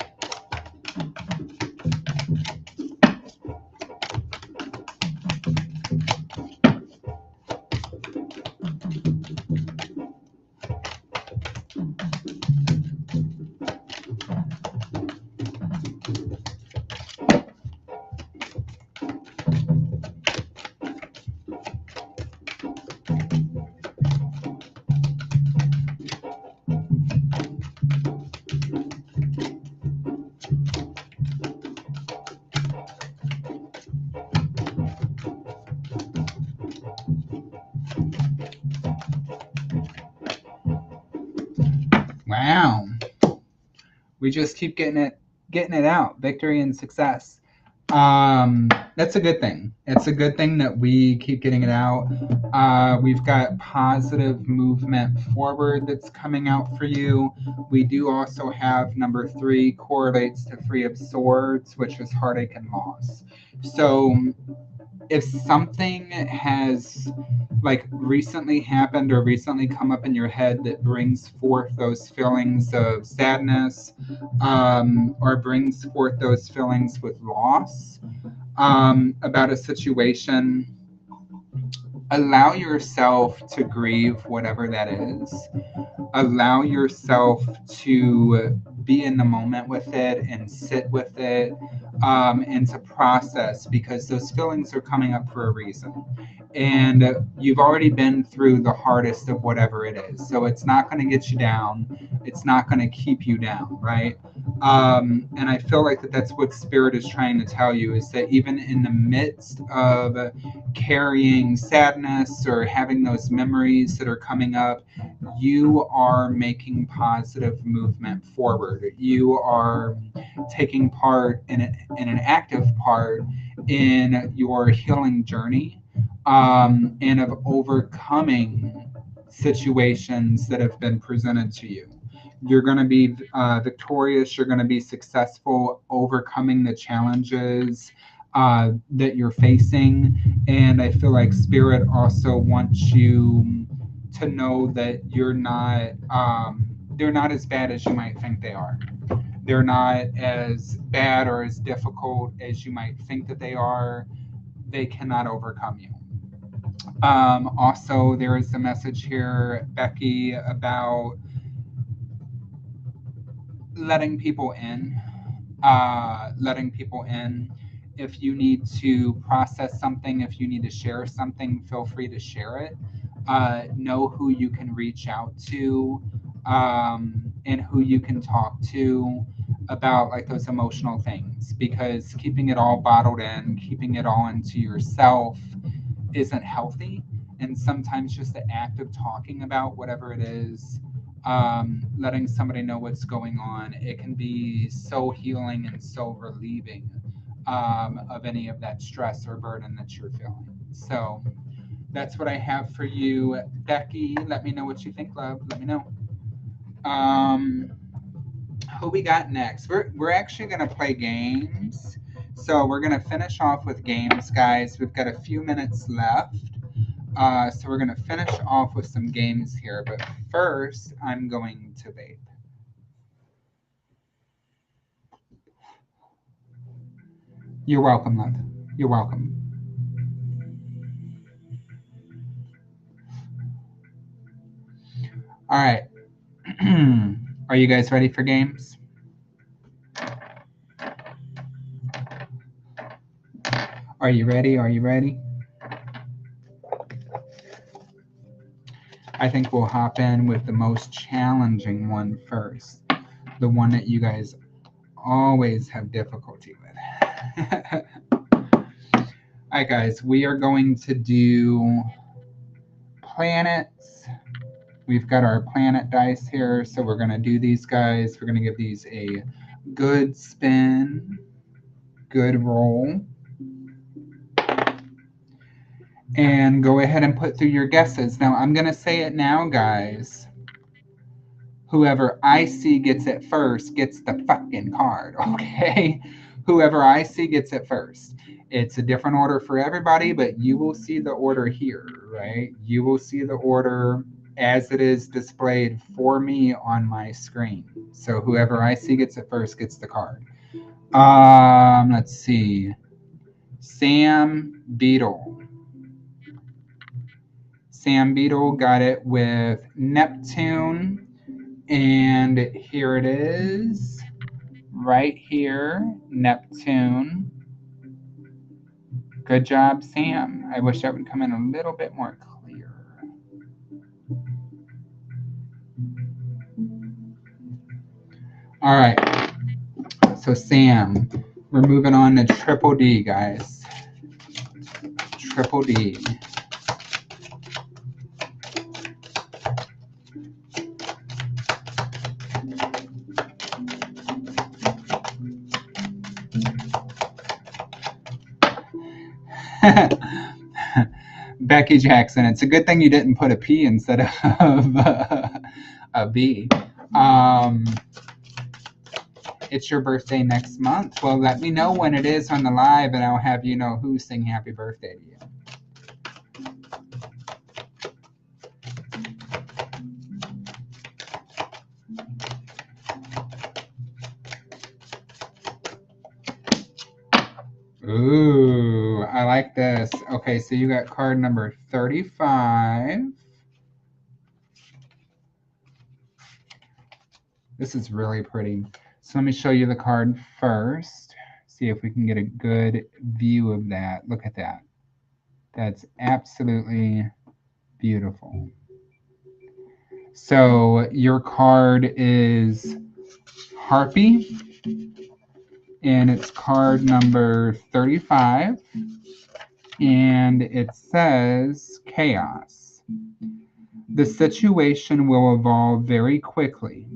Wow. We just keep getting it out. Victory and success. That's a good thing. It's a good thing that we keep getting it out. We've got positive movement forward that's coming out for you. We do also have number 3 correlates to 3 of Swords, which is heartache and loss. So if something has like recently happened or recently come up in your head that brings forth those feelings of sadness, or brings forth those feelings with loss, about a situation, allow yourself to grieve whatever that is. Allow yourself to be in the moment with it and sit with it, and to process, because those feelings are coming up for a reason. And you've already been through the hardest of whatever it is. So it's not going to get you down. It's not going to keep you down, right? And I feel like that's what Spirit is trying to tell you, is that even in the midst of carrying sadness or having those memories that are coming up, you are making positive movement forward. You are taking part in an active part in your healing journey, and of overcoming situations that have been presented to you. You're going to be victorious. You're going to be successful overcoming the challenges that you're facing. And I feel like Spirit also wants you to know that you're not, they're not as bad as you might think they are. They're not as bad or as difficult as you might think that they are. They cannot overcome you. Also, there is a message here, Becky, about letting people in. Letting people in. If you need to process something, if you need to share something, feel free to share it. Know who you can reach out to, and who you can talk to about like those emotional things, because keeping it all bottled in, keeping it all into yourself isn't healthy. And sometimes just the act of talking about whatever it is, letting somebody know what's going on, it can be so healing and so relieving, of any of that stress or burden that you're feeling. So that's what I have for you, Becky. Let me know what you think, love. Let me know. Who we got next? We're actually gonna play games. So we're gonna finish off with games, guys. We've got a few minutes left. So we're gonna finish off with some games here, but first I'm going to vape. You're welcome, love. You're welcome. All right. Are you guys ready for games? Are you ready? Are you ready? I think we'll hop in with the most challenging one first. The one that you guys always have difficulty with. All right, guys, we are going to do planets. We've got our planet dice here, so we're going to do these guys. We're going to give these a good spin, good roll, and go ahead and put through your guesses. Now, I'm going to say it now, guys. Whoever I see gets it first gets the fucking card, okay? Whoever I see gets it first. It's a different order for everybody, but you will see the order here, right? You will see the order as it is displayed for me on my screen. So whoever I see gets it first gets the card. Let's see. Sam Beetle. Sam Beetle got it with Neptune. And here it is, right here, Neptune. Good job, Sam. I wish that would come in a little bit more clear. All right, so Sam, we're moving on to triple D, guys. Triple D. Becky Jackson, it's a good thing you didn't put a P instead of a B. It's your birthday next month. Well, let me know when it is on the live, and I'll have you know who sing happy birthday to you. Ooh, I like this. Okay, so you got card number 35. This is really pretty. So let me show you the card first. See if we can get a good view of that. Look at that. That's absolutely beautiful. So your card is Harpy, and it's card number 35, and it says chaos. The situation will evolve very quickly.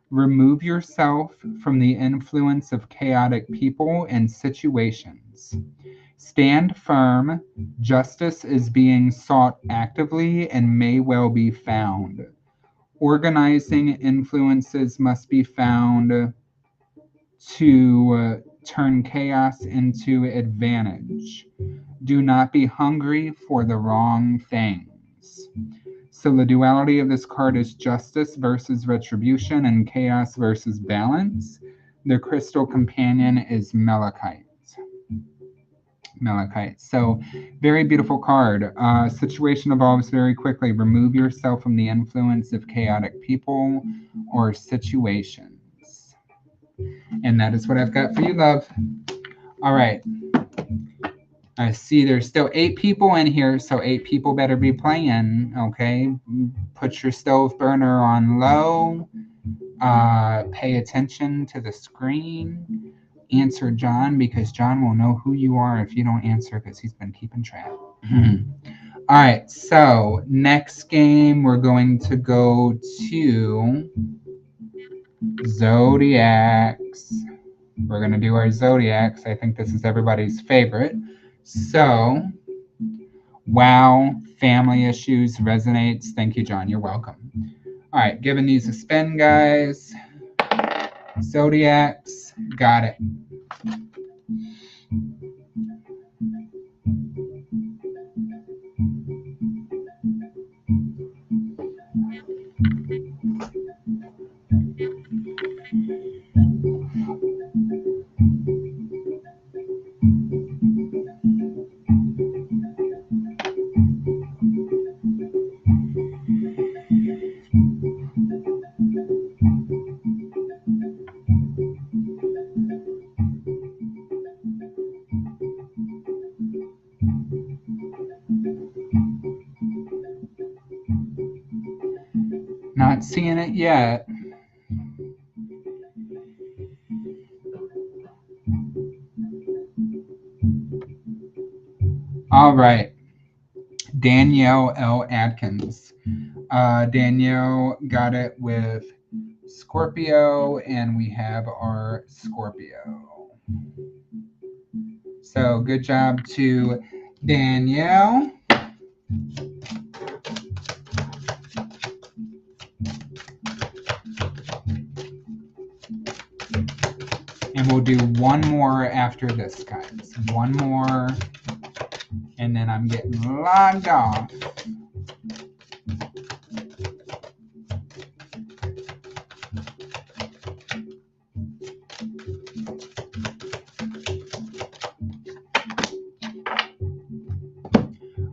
Remove yourself from the influence of chaotic people and situations. Stand firm. Justice is being sought actively and may well be found. Organizing influences must be found to turn chaos into advantage. Do not be hungry for the wrong things. So the duality of this card is justice versus retribution and chaos versus balance. The crystal companion is malachite. Malachite. So very beautiful card. Situation evolves very quickly. Remove yourself from the influence of chaotic people or situations. And that is what I've got for you, love. All right. I see there's still 8 people in here, so 8 people better be playing, okay? Put your stove burner on low. Pay attention to the screen. Answer John, because John will know who you are if you don't answer, because he's been keeping track. All right, so next game we're going to go to Zodiacs. We're going to do our Zodiacs. I think this is everybody's favorite. So, wow, family issues resonates. Thank you, John. You're welcome. All right, giving these a spin, guys. Zodiacs, got it. Not seeing it yet. All right. Danielle L. Adkins. Danielle got it with Scorpio, and we have our Scorpio. So good job to Danielle. And we'll do one more after this, guys. One more, and then I'm getting logged off.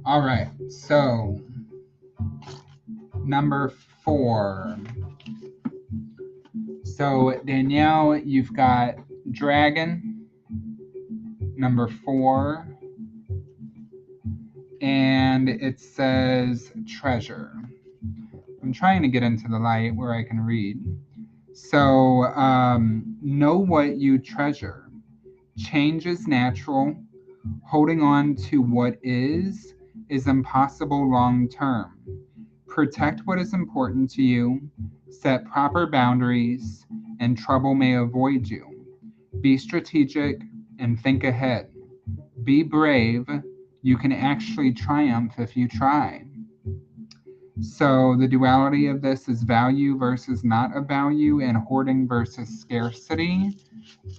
All right, so number 4. So Danielle, you've got Dragon, number 4, and it says Treasure. I'm trying to get into the light where I can read. So know what you treasure. Change is natural. Holding on to what is impossible long term. Protect what is important to you. Set proper boundaries, and trouble may avoid you. Be strategic and think ahead. Be brave. You can actually triumph if you try. So the duality of this is value versus not of value, and hoarding versus scarcity.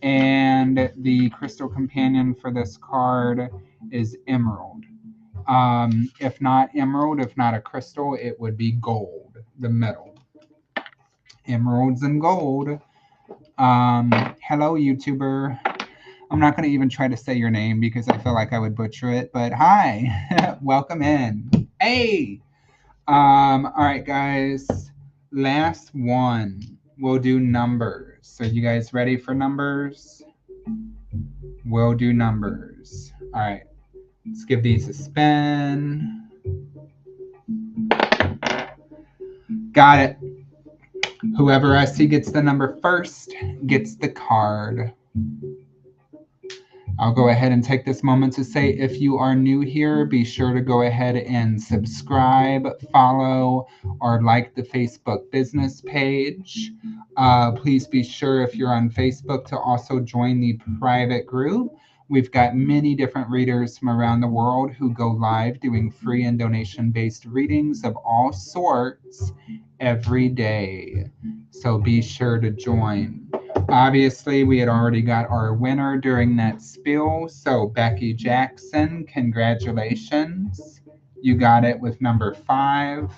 And the crystal companion for this card is emerald. If not emerald, if not a crystal, it would be gold, the metal. Emeralds and gold. Hello, YouTuber. I'm not going to even try to say your name because I feel like I would butcher it, but hi, welcome in. Hey! All right, guys. Last one. We'll do numbers. So you guys ready for numbers? We'll do numbers. All right. Let's give these a spin. Got it. Whoever I see gets the number first gets the card. I'll go ahead and take this moment to say, if you are new here, be sure to go ahead and subscribe, follow, or like the Facebook business page. Please be sure, if you're on Facebook, to also join the private group. We've got many different readers from around the world who go live doing free and donation-based readings of all sorts every day. So be sure to join. Obviously, we had already got our winner during that spiel. So Becky Jackson, congratulations. You got it with number 5.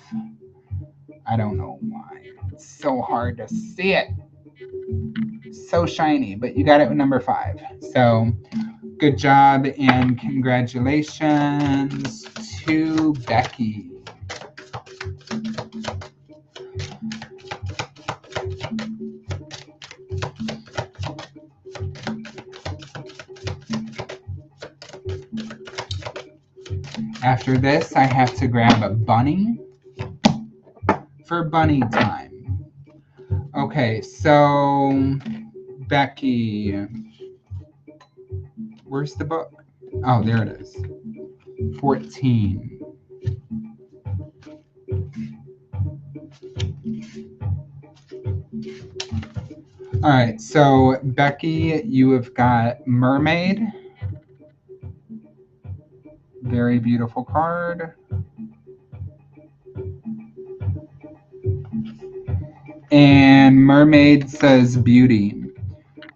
I don't know why. It's so hard to see it. So shiny, but you got it with number 5. So good job and congratulations to Becky. After this, I have to grab a bunny for bunny time. Okay, so Becky, where's the book? Oh, there it is. 14. All right, so Becky, you have got Mermaid. Very beautiful card. And Mermaid says beauty.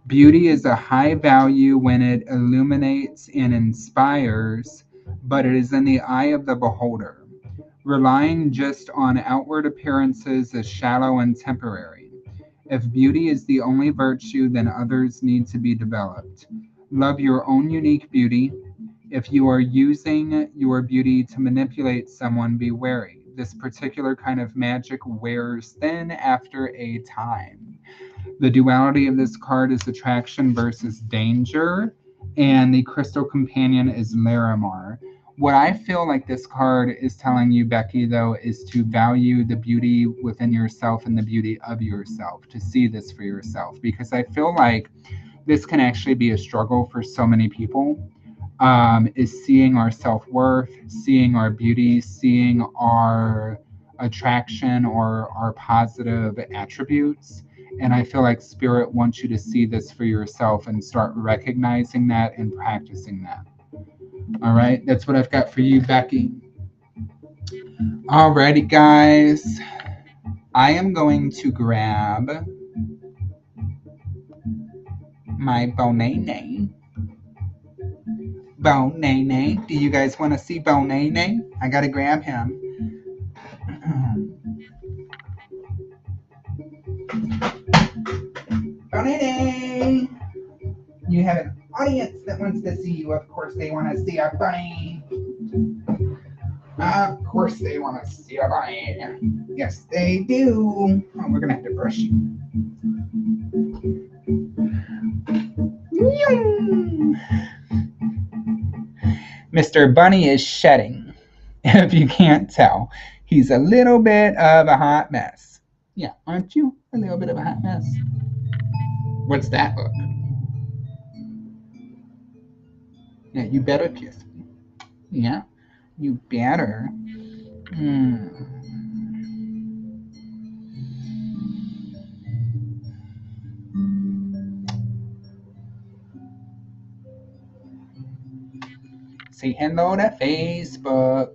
Beauty is a high value when it illuminates and inspires, but it is in the eye of the beholder. Relying just on outward appearances is shallow and temporary. If beauty is the only virtue, then others need to be developed. Love your own unique beauty. If you are using your beauty to manipulate someone, be wary. This particular kind of magic wears thin after a time. The duality of this card is attraction versus danger, and the crystal companion is Larimar. What I feel like this card is telling you, Becky, though, is to value the beauty within yourself and the beauty of yourself, to see this for yourself, because I feel like this can actually be a struggle for so many people, is seeing our self-worth, seeing our beauty, seeing our attraction or our positive attributes. And I feel like Spirit wants you to see this for yourself and start recognizing that and practicing that. All right, that's what I've got for you, Becky. Alrighty, guys. I am going to grab my Bonene. Bonene. Do you guys want to see Bonene? I gotta grab him. Bonene! You have an audience that wants to see you. Of course, they want to see a bunny. Of course, they want to see a bunny. Yes, they do. Oh, we're gonna have to brush you. Mr. Bunny is shedding. If you can't tell, he's a little bit of a hot mess. Yeah, aren't you a little bit of a hot mess? What's that look? Yeah, you better kiss me. Yeah, you better. Say hello to Facebook.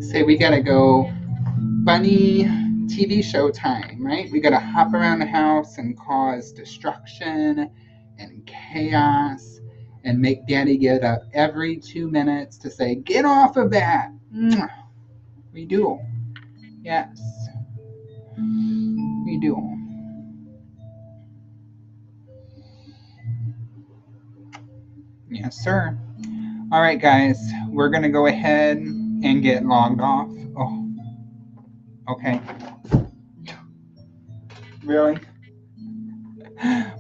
Say we gotta go bunny TV show time, right? We gotta hop around the house and cause destruction and chaos and make daddy get up every 2 minutes to say, get off of that. We do. Yes. We do. Yes, sir. All right, guys, we're gonna go ahead and get logged off. Oh, okay. Really?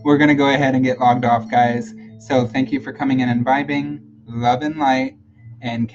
We're gonna go ahead and get logged off, guys. So thank you for coming in and vibing. Love and light, and